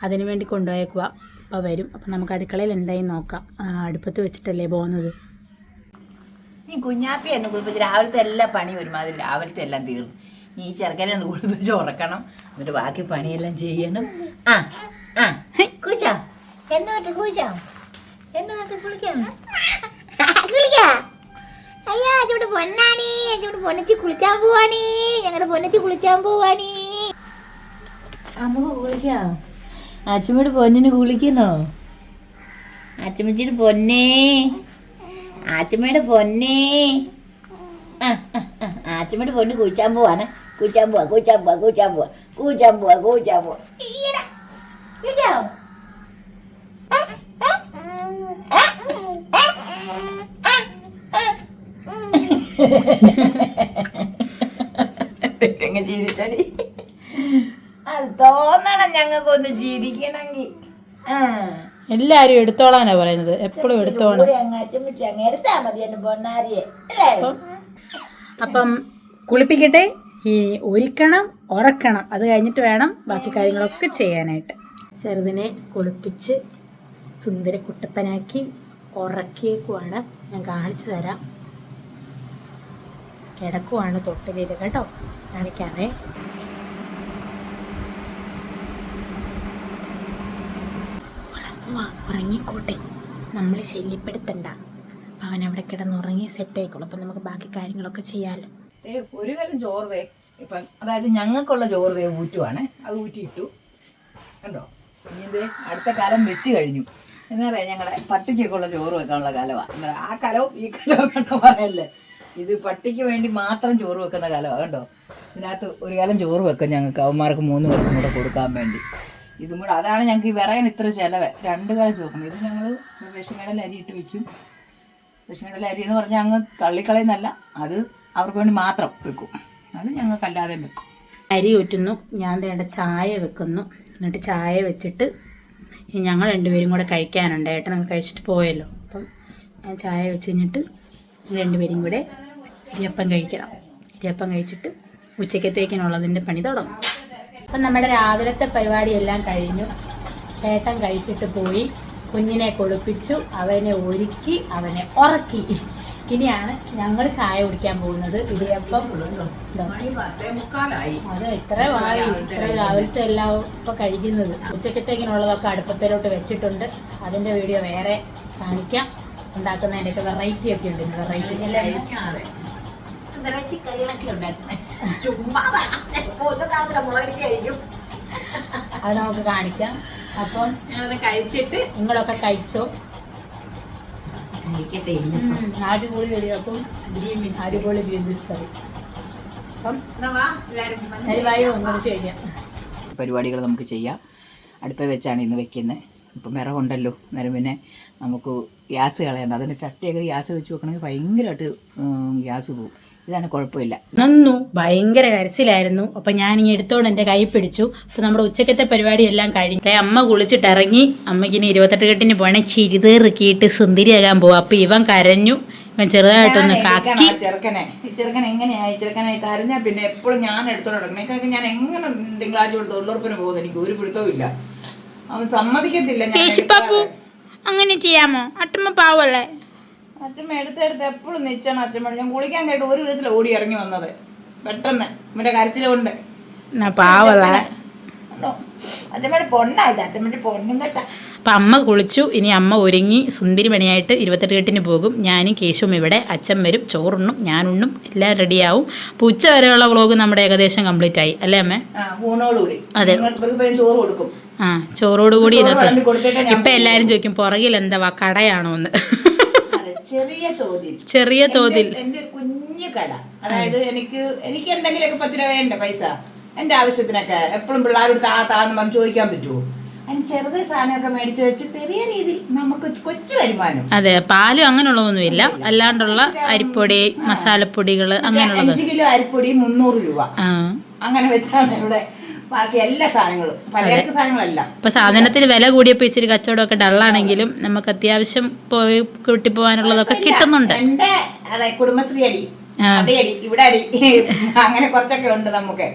അതിന് വേണ്ടി കൊണ്ടുപോയേക്കുക. അപ്പോൾ വരും. അപ്പം നമുക്ക് അടുക്കളയിൽ എന്തായാലും നോക്കാം. അടുപ്പത്ത് വെച്ചിട്ടല്ലേ പോകുന്നത്. നീ കുഞ്ഞാപ്പി എന്ന് കുളിപ്പിച്ച് രാവിലത്തെ എല്ലാ പണിയും ഒരുമാതിരി രാവിലത്തെ എല്ലാം തീർന്നു. നീ ചെറുക്കനെ ഒന്ന് കുളിപ്പിച്ച് ഉറക്കണം, എന്നിട്ട് ബാക്കി പണിയെല്ലാം ചെയ്യണം. ആ ആ കൂച്ചാം എന്നോട്ട് കൂച്ചാം എന്നോട്ട് കുളിക്കാം കുളിക്കാം. അയ്യോ അച്ചോട്ട് പൊന്നാണി, അച്ചോട്ട് പൊന്നച്ചി കുളിച്ചാൻ പോവാണി, ഞങ്ങളുടെ പൊന്നച്ചി കുളിച്ചാൻ പോവാണി. നമുക്ക് കുളിക്കാം. അച്ഛമ്മയുടെ പൊന്നിന് കുളിക്കണോ? അച്ഛമ്മച്ചിയുടെ പൊന്നേ, അച്ഛമ്മയുടെ പൊന്നേ. അച്ഛമ്മയുടെ പൊന്ന് കുളിച്ചാൻ പോവാണ്. കുളിച്ചാൻ പോവാ കുളിച്ചാൻ പോവാ കുളിച്ചാൻ പോവാ കൂച്ചാൻ പോവാ കൂച്ചാൻ പോവാ. കുളിക്കാം. ചിരിച്ചടി, അത് തോന്നണം ഞങ്ങൾക്കൊന്ന് ചിരിക്കണമെങ്കിൽ. എല്ലാരും എടുത്തോളാനാ പറയുന്നത്, എപ്പോഴും എടുത്തോണം. അങ്ങ് എടുത്താ മതി എന്നെ പൊന്നാരിയെ. അപ്പം കുളിപ്പിക്കട്ടെ, ഈ ഒരുക്കണം ഉറക്കണം, അത് കഴിഞ്ഞിട്ട് വേണം ബാക്കി കാര്യങ്ങളൊക്കെ ചെയ്യാനായിട്ട്. ചെറുതിനെ കുളിപ്പിച്ച് സുന്ദര കുട്ടപ്പനാക്കി ഉറക്കിയേക്കുവാണ്. ഞാൻ കാണിച്ചു തരാം. കിടക്കുവാണ് തൊട്ടിലിൽ കേട്ടോ, കാണിക്കാമേ. ഉറങ്ങിക്കോട്ടെ, നമ്മൾ ശല്യപ്പെടുത്തണ്ട. അപ്പം അവൻ അവിടെ കിടന്നുറങ്ങി സെറ്റ് ആയിക്കോളും. അപ്പം നമുക്ക് ബാക്കി കാര്യങ്ങളൊക്കെ ചെയ്യാമല്ലോ. ഒരു കാലം ചോറ് ഇപ്പം, അതായത് ഞങ്ങൾക്കുള്ള ചോറ് ഊറ്റുവാണ്. അത് ഊറ്റിയിട്ടു കണ്ടോ. ഇനി ഇത് അടുത്ത കാലം വെച്ച് കഴിഞ്ഞു. എന്താ പറയുക, ഞങ്ങളുടെ പട്ടിക്കൊക്കെ ഉള്ള ചോറ് വെക്കാനുള്ള കാലമാണ്. ആ കലവും ഈ കലവും കണ്ടോ പറയല്ലേ. ഇത് പട്ടിക്ക് വേണ്ടി മാത്രം ചോറ് വെക്കുന്ന കാലമാണ് കണ്ടോ. ഇതിനകത്ത് ഒരു കാലം ചോറ് വെക്കാം ഞങ്ങൾക്ക്, അവന്മാർക്ക് 3 പേർക്കും കൂടെ കൊടുക്കാൻ വേണ്ടി. ഇതും കൂടെ, അതാണ് ഞങ്ങൾക്ക് ഈ വിറകിന് ഇത്ര ചിലവ്. 2 കാലം ചോറും. ഇത് ഞങ്ങൾ റേഷൻ കടയിൽ അരി ഇട്ട് വെക്കും. റേഷൻ കടയിൽ അരി എന്ന് പറഞ്ഞാൽ അങ്ങ് തള്ളിക്കളയുന്നല്ല, അത് അവർക്ക് വേണ്ടി മാത്രം വെക്കും. അത് ഞങ്ങൾക്കല്ലാതെ വെക്കും. അരി ഊറ്റുന്നു, ഞാൻ വേണ്ട ചായ വെക്കുന്നു. എന്നിട്ട് ചായ വെച്ചിട്ട് ഞങ്ങൾ 2 പേരും കൂടെ കഴിക്കാനുണ്ട്. ഏട്ടനൊക്കെ കഴിച്ചിട്ട് പോയല്ലോ. അപ്പം ഞാൻ ചായ വെച്ച് കഴിഞ്ഞിട്ട് 2 പേരും കൂടെ ഇടിയപ്പം കഴിക്കണം. ഇടിയപ്പം കഴിച്ചിട്ട് ഉച്ചക്കത്തേക്കിനുള്ളതിൻ്റെ പണി തുടങ്ങും. അപ്പം നമ്മുടെ രാവിലത്തെ പരിപാടിയെല്ലാം കഴിഞ്ഞു. ഏട്ടൻ കഴിച്ചിട്ട് പോയി, കുഞ്ഞിനെ കുളിപ്പിച്ചു, അവനെ ഒരുക്കി, അവനെ ഉറക്കി. ഇനിയാണ് ഞങ്ങൾ ചായ കുടിക്കാൻ പോകുന്നത്. ഇടിയപ്പം അത് ഇത്ര രാവിലത്തെ എല്ലാം ഇപ്പം കഴിക്കുന്നത്. ഉച്ചക്കത്തേക്കിനുള്ളതൊക്കെ അടുപ്പത്തിലോട്ട് വെച്ചിട്ടുണ്ട്. അതിൻ്റെ വീഡിയോ വേറെ കാണിക്കാം. ഉണ്ടാക്കുന്നതിൻ്റെയൊക്കെ വെറൈറ്റി ഒക്കെ ഉണ്ട്. വെറൈറ്റി കറികളൊക്കെ ഉണ്ടാക്കുന്നത് അത് നമുക്ക് കാണിക്കാം. അപ്പം കഴിച്ചിട്ട് നിങ്ങളൊക്കെ കഴിച്ചോ. കഴിക്കട്ടെ. അടിപൊളി ഇടിയപ്പം, അടിപൊളി ബീഫ് കറി. അപ്പം എല്ലാവരും ഒന്നും ചെയ്യാം. പരിപാടികൾ നമുക്ക് ചെയ്യാം. അടുപ്പ വെച്ചാണ് ഇന്ന് വെക്കുന്നത്. ഇപ്പം വിറകുണ്ടല്ലോ, അന്നേരം പിന്നെ നമുക്ക് ഗ്യാസ് കളയണ്ട. അതിന് ചട്ടിയൊക്കെ ഗ്യാസ് വെച്ച് വെക്കണമെങ്കിൽ ഭയങ്കരമായിട്ട് ഗ്യാസ് പോകും. ഇതാണ് കുഴപ്പമില്ല. നന്നു ഭയങ്കര കരച്ചിലായിരുന്നു. അപ്പം ഞാനിങ്ങനെ എടുത്തോണ്ട് എൻ്റെ കൈ പിടിച്ചു. അപ്പം നമ്മുടെ ഉച്ചക്കത്തെ പരിപാടി എല്ലാം കഴിഞ്ഞിട്ട് അമ്മ കുളിച്ചിട്ടിറങ്ങി. അമ്മയ്ക്കിനി 28 കെട്ടിന് പോകണം. ചിരിതേറിക്കിയിട്ട് സുന്ദരിയാകാൻ പോവാം. അപ്പം ഇവൻ കരഞ്ഞു. ഇവൻ ചെറുതായിട്ടൊന്ന് കാക്കി. ചെറുക്കൻ എങ്ങനെയായി ചെറുക്കനായി കരഞ്ഞാൽ പിന്നെ എപ്പോഴും ഞാൻ എടുത്തോണ്ട് നടക്കണം. ഞാൻ എങ്ങനെ തിങ്കളാഴ്ച തൊഴിലുറപ്പിന് പോകുന്നത് എനിക്ക് ഒരു പിടുത്തവും ഇല്ല. അവൻ സമ്മതിക്കത്തില്ല. അങ്ങനെ ചെയ്യാമോ? അട്ടമ്മ പാവല്ലേ. അച്ഛമ്മ എടുത്തെടുത്ത് എപ്പോഴും നിച്ചാണ് അച്ഛമ്മ. ഞാൻ കുളിക്കാൻ കേട്ട് ഒരു വിധത്തിൽ ഓടി ഇറങ്ങി വന്നത് പെട്ടെന്ന് ഇവന്റെ കരച്ചിലുകൊണ്ട്. പാവല്ല അച്ഛമ്മയുടെ പൊണ്ണായത്. അച്ഛമ്മയുടെ പൊണ്ണും കേട്ട. അപ്പം അമ്മ കുളിച്ചു. ഇനി അമ്മ ഒരുങ്ങി സുന്ദരി മണിയായിട്ട് 28 കെട്ടിന് പോകും. ഞാനും കേശവും ഇവിടെ. അച്ഛൻ വരും, ചോറുണ്ണും, ഞാനുണ്ണും, എല്ലാം റെഡിയാവും. അപ്പോൾ ഉച്ച വരെയുള്ള വ്ളോഗ് നമ്മുടെ ഏകദേശം കംപ്ലീറ്റ് ആയി അല്ലേ അമ്മേ? ഊണോടുകൂടി. അതെ, ചോറ് കൊടുക്കും. ചോറോടുകൂടി ഇന്നത്തെ. ഇപ്പം എല്ലാവരും ചോദിക്കും പുറകിൽ എന്താ കടയാണോ എന്ന്. ചെറിയ തോതിൽ എന്റെ കുഞ്ഞു കട. അതായത് എനിക്ക് എന്തെങ്കിലുമൊക്കെ 10 രൂപ വേണ്ട പൈസ എന്റെ ആവശ്യത്തിനൊക്കെ. എപ്പോഴും പിള്ളേരോട് താന്ന് പറഞ്ഞ് ചോദിക്കാൻ പറ്റുമോ? അതിന് ചെറുത് സാധനമൊക്കെ മേടിച്ച് വെച്ച് ചെറിയ രീതിയിൽ നമുക്ക് കൊച്ചു വരുമാനം. അതെ, പാലും അങ്ങനെയുള്ളതൊന്നുമില്ല, അല്ലാണ്ടുള്ള അരിപ്പൊടി, മസാലപ്പൊടികൾ അങ്ങനെയുള്ളത്. 5 കിലോ അരിപ്പൊടി 300 രൂപ അങ്ങനെ വെച്ചാണ് ഇവിടെ ബാക്കി എല്ലാ സാധനങ്ങളും, പലചരക്ക് സാധനങ്ങളെല്ലാം. ഇപ്പൊ സാധനത്തിന് വില കൂടിയപ്പോ ഇച്ചിരി കച്ചവടമൊക്കെ ഡള്ളാണെങ്കിലും നമുക്ക് അത്യാവശ്യം പോയി കിട്ടിപ്പോവാനുള്ളതൊക്കെ കിട്ടുന്നുണ്ട്. എന്റെ അതെ കുടുംബശ്രീ അടി, അവിടെ അടി, ഇവിടെ അടി, അങ്ങനെ കുറച്ചൊക്കെ ഉണ്ട് നമുക്ക്.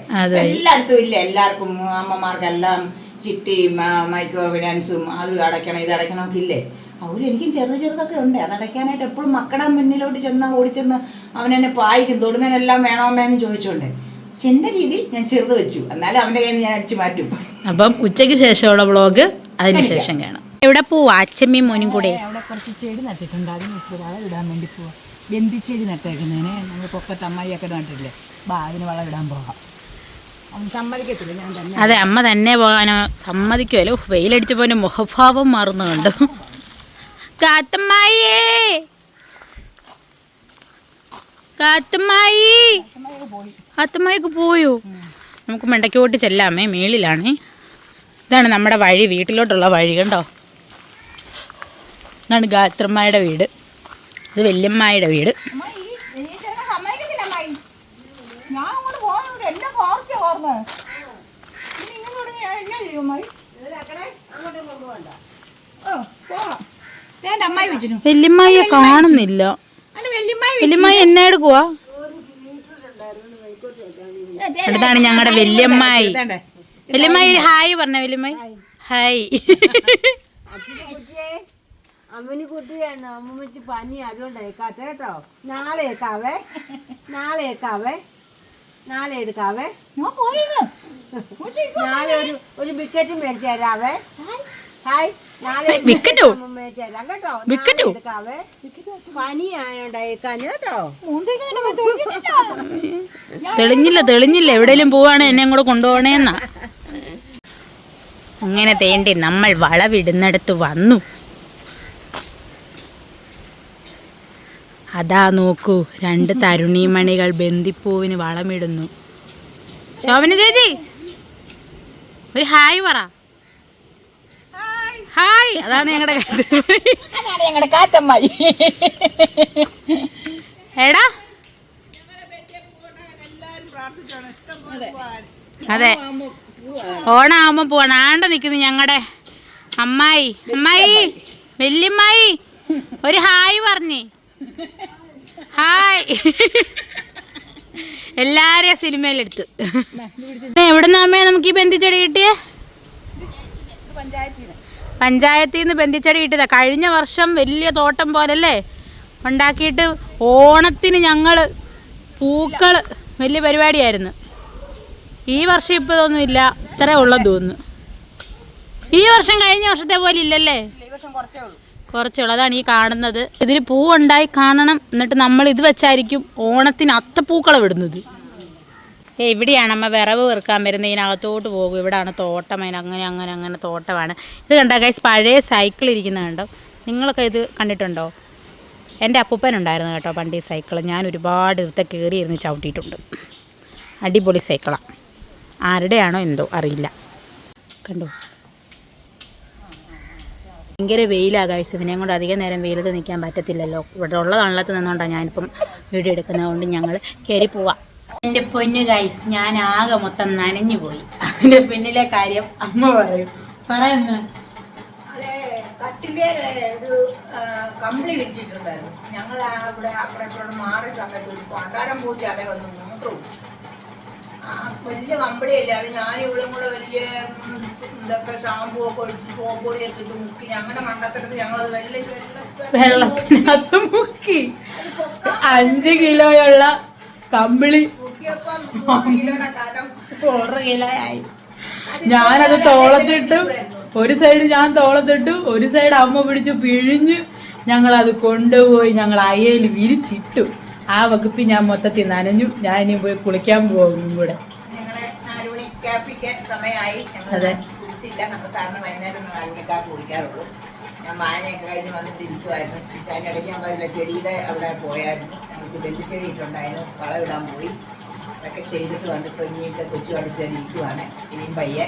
എല്ലായിടത്തും ഇല്ല, എല്ലാവർക്കും അമ്മമാർക്കെല്ലാം ചിട്ടിയും മൈക്രോ ഫിനാൻസും അത് അടയ്ക്കണം ഇത് അടയ്ക്കണം ഒക്കെ ഇല്ലേ. അതുപോലെ എനിക്കും ചെറുതൊക്കെ ഉണ്ട്. അതടയ്ക്കാനായിട്ട് എപ്പോഴും മക്കളുടെ മുന്നിലോട്ട് ഓടിച്ചെന്ന് അവനെന്നെ പായിക്കും, തൊടുന്നതിനെല്ലാം വേണോമ്മേന്ന് ചോദിച്ചോണ്ട്. പക്ഷെ എന്റെ രീതിയിൽ ഞാൻ ചെറുത് വെച്ചു, എന്നാലും അവന്റെ കയ്യിൽ ഞാൻ അടിച്ചു മാറ്റും. അപ്പം ഉച്ചയ്ക്ക് ശേഷമുള്ള വ്ളോഗ് അതിനുശേഷം കാണാം. എവിടെ പോവാ അച്ഛമ്മയും മോനും കൂടെ? അവിടെ കുറച്ച് ചെടി നട്ടിട്ടുണ്ട്, അതിന് വളം ഇടാൻ വേണ്ടി പോവാം. ബന്ധിച്ചെടി നട്ടേക്കുന്നതിന് നമ്മൾ പൊക്കത്ത് അമ്മായിയൊക്കെ നട്ടില്ലേ, അതിന് വളം ഇടാൻ പോകാം. സമ്മതിക്കത്തില്ല ഞാൻ തന്നെ. അതെ, അമ്മ തന്നെ പോകാനോ സമ്മതിക്കുമല്ലോ. വെയിലടിച്ച് പോന്റെ മുഖഭാവം മാറുന്നു കണ്ടു. കാത്തമ്മായിയേ, കാത്തമ്മായിക്ക് പോയോ? നമുക്ക് മെണ്ടക്കോട്ട് ചെല്ലാമേ, മേളിലാണേ. ഇതാണ് നമ്മുടെ വഴി, വീട്ടിലോട്ടുള്ള വഴി കണ്ടോ. ഇതാണ് ഗാത്രമ്മയുടെ വീട്, ഇത് വല്യമ്മയുടെ വീട്. വല്യമ്മയെ കാണുന്നില്ല. വല്യമ്മായി എന്നെ എടുക്കുവാ? അടുത്താണ് ഞങ്ങളുടെ വല്യമ്മായി. വല്യമ്മായി ഒരു ഹായ് പറഞ്ഞ. വല്യമ്മായി ഹായ്. അമ്മനിക്കുട്ടിയാണ്, അമ്മമ്മക്ക് പനി അതുകൊണ്ടായിക്കാട്ടെ കേട്ടോ. നാളെ എടുക്കാവേ. നാളെ ഒരു ബിക്കറ്റ് മേടിച്ചു തരാവേ. ഹായ്, നാളെ വിക്കറ്റോ? മേടിച്ചു തരാം കേട്ടോ. എടുക്കാവേ, പനി ആയോണ്ടായിക്കാഞ്ഞ കേട്ടോ. തെളിഞ്ഞില്ല. എവിടെയെങ്കിലും പോവാണ് എന്നെ കൂടെ കൊണ്ടുപോകണേന്നാ. അങ്ങനെ തേണ്ടി നമ്മൾ വളവിടുന്നിടത്ത് വന്നു. അതാ നോക്കൂ, 2 തരുണീമണികൾ ബന്ദിപ്പൂവിന് വളമിടുന്നു. ശോഭന ചേച്ചി ഒരു ഹായ് പറ. ഹായ്. അതാണ് ഞങ്ങളുടെ കാത്തമ്മായി. എടാ അതെ, ഓണാവുമ്പോ പോവാണ്. ആണ്ട നിക്കുന്നു ഞങ്ങളുടെ അമ്മായി. വല്യമ്മായി ഒരു ഹായ് പറഞ്ഞേ. ഹായ്. എല്ലാരെയും സിനിമയിലെടുത്ത്. എവിടുന്ന അമ്മയെ നമുക്ക് ഈ ബന്ധിച്ചെടി കിട്ടിയേ? പഞ്ചായത്തിൽ നിന്ന് ബന്ധിച്ചെടി കിട്ടിയതാ. കഴിഞ്ഞ വർഷം വലിയ തോട്ടം പോലല്ലേ ഉണ്ടാക്കിയിട്ട് ഓണത്തിന് ഞങ്ങൾ പൂക്കൾ വലിയ പരിപാടിയായിരുന്നു. ഈ വർഷം ഇപ്പോൾ ഇതൊന്നുമില്ല, ഇത്രേ ഉള്ളെന്ന് തോന്നുന്നു. ഈ വർഷം കഴിഞ്ഞ വർഷത്തെ പോലെ ഇല്ലല്ലേ, കുറച്ചേ ഉള്ളൂ. അതാണ് ഈ കാണുന്നത്. ഇതിൽ പൂവുണ്ടായി കാണണം. എന്നിട്ട് നമ്മൾ ഇത് വെച്ചായിരിക്കും ഓണത്തിന് അത്തപ്പൂക്കളം ഇടുന്നത്. ഇവിടെയാണ് അമ്മ വിറവ് വെറുക്കാൻ വരുന്നത്. ഇതിനകത്തോട്ട് പോകും. ഇവിടെയാണ് തോട്ടം. അങ്ങനെ തോട്ടമാണ്. ഇത് കണ്ടോ ഗൈസ്, പഴയ സൈക്കിൾ ഇരിക്കുന്നത് കണ്ടോ? നിങ്ങളൊക്കെ ഇത് കണ്ടിട്ടുണ്ടോ? എൻ്റെ അപ്പൂപ്പനുണ്ടായിരുന്നു കേട്ടോ പണ്ട് ഈ സൈക്കിൾ. ഞാൻ ഒരുപാട് ഇവിടുത്തെ കയറിയിരുന്ന് ചവിട്ടിയിട്ടുണ്ട്. അടിപൊളി സൈക്കിളാണ്. ആരുടെയാണോ എന്തോ അറിയില്ല. കണ്ടോ, ഭയങ്കര വെയിലാണ് ഗൈസ്. ഇതിനെയും കൊണ്ട് അധികം നേരം വെയിലത്ത് നിൽക്കാൻ പറ്റത്തില്ലല്ലോ. ഇവിടെ ഉള്ള തണലത്ത് നിന്നുകൊണ്ടാണ് ഞാനിപ്പം വീഡിയോ എടുക്കുന്നതുകൊണ്ട് ഞങ്ങൾ കയറി പോവാം. എൻ്റെ പൊന്നു ഗൈസ്, ഞാൻ ആകെ മൊത്തം നനഞ്ഞു പോയി. അതിൻ്റെ പിന്നിലെ കാര്യം അമ്മ പറയുന്ന കട്ടിലേ ഒരു കമ്പിളി വിരിച്ചിട്ടുണ്ടായിരുന്നു. ഞങ്ങൾ ഇവിടെ അപ്പുറത്തോട് മാറിയ സമയത്ത് ഒരു പണ്ടാരം പൂച്ച അതെ വന്ന് മൂത്രം ഒഴിച്ചു. വലിയ കമ്പിളിയല്ലേ അത്. ഞാനിവിടെ കൂടെ വലിയ ഇതൊക്കെ ഷാമ്പൂ ഒക്കെ ഒഴിച്ച് സോപ്പ് പൊടിയൊക്കെ ഇട്ട് മുക്കി ഞങ്ങളുടെ മണ്ടത്തിനകത്ത് ഞങ്ങളത് വെള്ളത്തിനകത്ത് മുക്കി 5 കിലോയുള്ള കമ്പിളി മുക്കിയപ്പം 1 കിലോയുടെ കാലം 1 കിലോയായി. ഞാനത് തോളത്തിട്ടു. ഒരു സൈഡ് ഞാൻ തോളത്തിട്ടു, ഒരു സൈഡ് അമ്മ പിടിച്ച് പിഴിഞ്ഞ് ഞങ്ങളത് കൊണ്ടുപോയി ഞങ്ങൾ അയയിൽ വിരിച്ചിട്ടു. ആ വകുപ്പിൽ ഞാൻ മൊത്തത്തിൽ നനഞ്ഞു. ഞാൻ ഇനി പോയി കുളിക്കാൻ പോകും കൂടെ. ഞങ്ങളെ 4 മണി കാപ്പിക്ക് സമയമായി. അതെ, കുളിച്ചില്ല. നമ്മൾ സാറിന് വൈകുന്നേരം 4 മണി കാപ്പി കുളിക്കാറുള്ളൂ. ഞാൻ വായനയൊക്കെ കഴിഞ്ഞ് വന്നിട്ട് ഇരിക്കുമായിരുന്നു. അതിനിടയ്ക്ക് ഞാൻ പറഞ്ഞില്ല, ചെടിയുടെ അവിടെ പോയായിരുന്നു. ഞങ്ങൾക്ക് ബെല്ലിച്ചെടി ഇട്ടുണ്ടായിരുന്നു, വളമിടാൻ പോയി. അതൊക്കെ ചെയ്തിട്ട് വന്നിട്ട് ഇനിയിട്ട് കൊച്ചു അടിച്ചാൽ ഇരിക്കുവാണ്. ഇനിയും പയ്യെ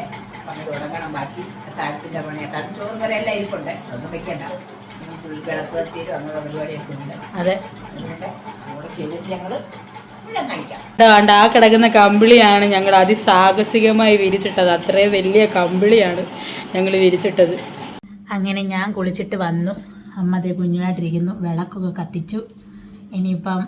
പണി തുടങ്ങണം. ബാക്കി താഴത്തിൻ്റെ പണി ചോറും കറി എല്ലാം ഇരിപ്പുണ്ട്, അതൊന്നും വെക്കണ്ട. വിളക്ക് കത്തിയിട്ട് അങ്ങനെയുള്ള പരിപാടിയൊക്കെ ഉണ്ട്. അതെ, അതുകൊണ്ട് അവിടെ ചെയ്തിട്ട് ഞങ്ങൾ ഇവിടെ കാണിക്കാം. ആ കിടക്കുന്ന കമ്പിളിയാണ് ഞങ്ങൾ അതിസാഹസികമായി വിരിച്ചിട്ടത്. അത്രയും വലിയ കമ്പിളിയാണ് ഞങ്ങൾ വിരിച്ചിട്ടത്. അങ്ങനെ ഞാൻ കുളിച്ചിട്ട് വന്നു. അമ്മ അതേ കുഞ്ഞുമായിട്ടിരിക്കുന്നു. വിളക്കൊക്കെ കത്തിച്ചു. ഇനിയിപ്പം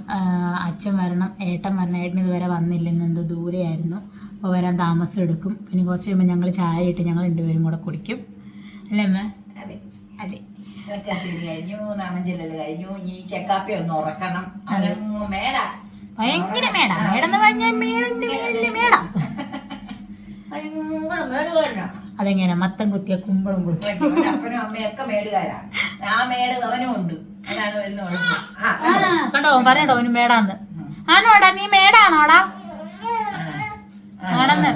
അച്ഛൻ വരണം, ഏട്ടൻ വരണം. ഏട്ടൻ ഇതുവരെ വന്നില്ലെന്ന്, എന്തോ ദൂരെയായിരുന്നു. അപ്പോൾ വരാൻ താമസം എടുക്കും. പിന്നെ കുറച്ച് കഴിയുമ്പോൾ ഞങ്ങൾ ചായ ഇട്ട് ഞങ്ങൾ രണ്ടുപേരും കൂടെ കുടിക്കും, അല്ലേ അമ്മ? അതെ അതെ. വിളക്കത്തിരി കഴിഞ്ഞു, നാമഞ്ചെല്ലൽ കഴിഞ്ഞു. ഇനി ചെക്കാപ്പി ഒന്ന് ഉറക്കണം. അതങ്ങ് മേടാ, ഭയങ്കര മേടാ. മേടെന്ന് പറഞ്ഞാൽ മേട. ഭയങ്കര മേടുകാരനാ. അതെങ്ങനെ മത്തം കുത്തിയ കുമ്പളം കുടിക്കും. അപ്പനും അമ്മയൊക്കെ മേടുകാരാ. ആ മേട് അവനും ഉണ്ട്. അതാണ് വരുന്ന കുഴപ്പം. കണ്ടോ പറയണ്ടോ അവന് മേടാന്ന്. ആണോടാ നീ മേടാണോടാ? ആണെന്ന്.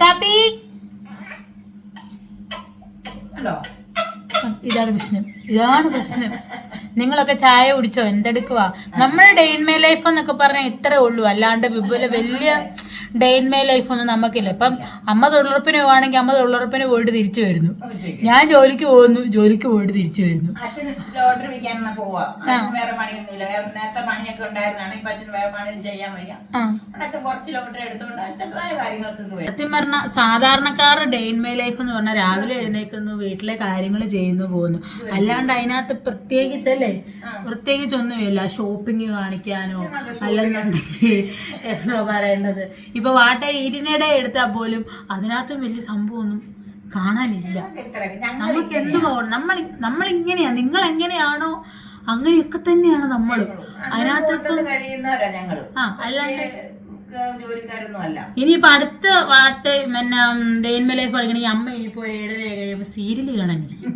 കാപ്പി ഇതാണ് പ്രശ്നം. നിങ്ങളൊക്കെ ചായ കുടിച്ചോ? എന്തെടുക്കുവാ? നമ്മുടെ ഡേ ഇൻ മൈ ലൈഫ് എന്നൊക്കെ പറഞ്ഞാൽ ഇത്രേ ഉള്ളൂ. അല്ലാണ്ട് വലിയ ഡേ ഇൻ മൈ ലൈഫ് ഒന്നും നമുക്കില്ല. ഇപ്പം അമ്മ തൊഴിലുറപ്പിന് പോവാണെങ്കിൽ അമ്മ തൊഴിലുറപ്പിന് പോയിട്ട് തിരിച്ചു വരുന്നു. ഞാൻ ജോലിക്ക് പോകുന്നു, ജോലിക്ക് പോയിട്ട് തിരിച്ചു വരുന്നു. അച്ഛന് ലോട്ടറി വിൽക്കാനാണ് പോവാ. അച്ഛന് വേറെ പണിയൊന്നുമില്ല. നേരത്തെ പണിയൊക്കെ ഉണ്ടായിരുന്നാണ്. ഇപ്പൊ അച്ഛന് വേറെ പണിയൊന്നും ചെയ്യാൻ വയ്യ. അച്ഛൻ കുറച്ച് ലോട്ടറി എടുത്തുകൊണ്ട് അച്ഛൻ്റെതായ കാര്യങ്ങളൊക്കെ വരും. സത്യം പറഞ്ഞാൽ സാധാരണക്കാരുടെ ഡേ ഇൻ മൈ ലൈഫ് എന്ന് പറഞ്ഞാൽ രാവിലെ എഴുന്നേക്കുന്നു, വീട്ടിലെ കാര്യങ്ങൾ ചെയ്യുന്നു, പോകുന്നു. അല്ലാണ്ട് അതിനകത്ത് പ്രത്യേകിച്ചൊന്നുമില്ല. ഷോപ്പിംഗ് കാണിക്കാനോ അല്ലെന്നുണ്ടെങ്കിൽ എന്തോ പറയേണ്ടത്. ഇപ്പൊ വാട്ട ഈരിനിടെ എടുത്താൽ പോലും അതിനകത്തും വലിയ സംഭവമൊന്നും കാണാനില്ല. നമുക്ക് എന്തുവാ നമ്മളിങ്ങനെയാ, നിങ്ങൾ എങ്ങനെയാണോ അങ്ങനെയൊക്കെ തന്നെയാണ് നമ്മളും. അതിനകത്ത് കഴിയുന്നവരാ ഞങ്ങള്. അല്ലാണ്ട് ജോലിക്കാരൊന്നും അല്ല. ഇനിയിപ്പോ അടുത്ത വാട്ട് പിന്നെ ഡേ ഇൻ മൈ ലൈഫ് കളിക്കണമെങ്കിൽ അമ്മ ഇനിയിപ്പോ 7:30 കഴിയുമ്പോ സീരിയല് കാണാനിരിക്കും.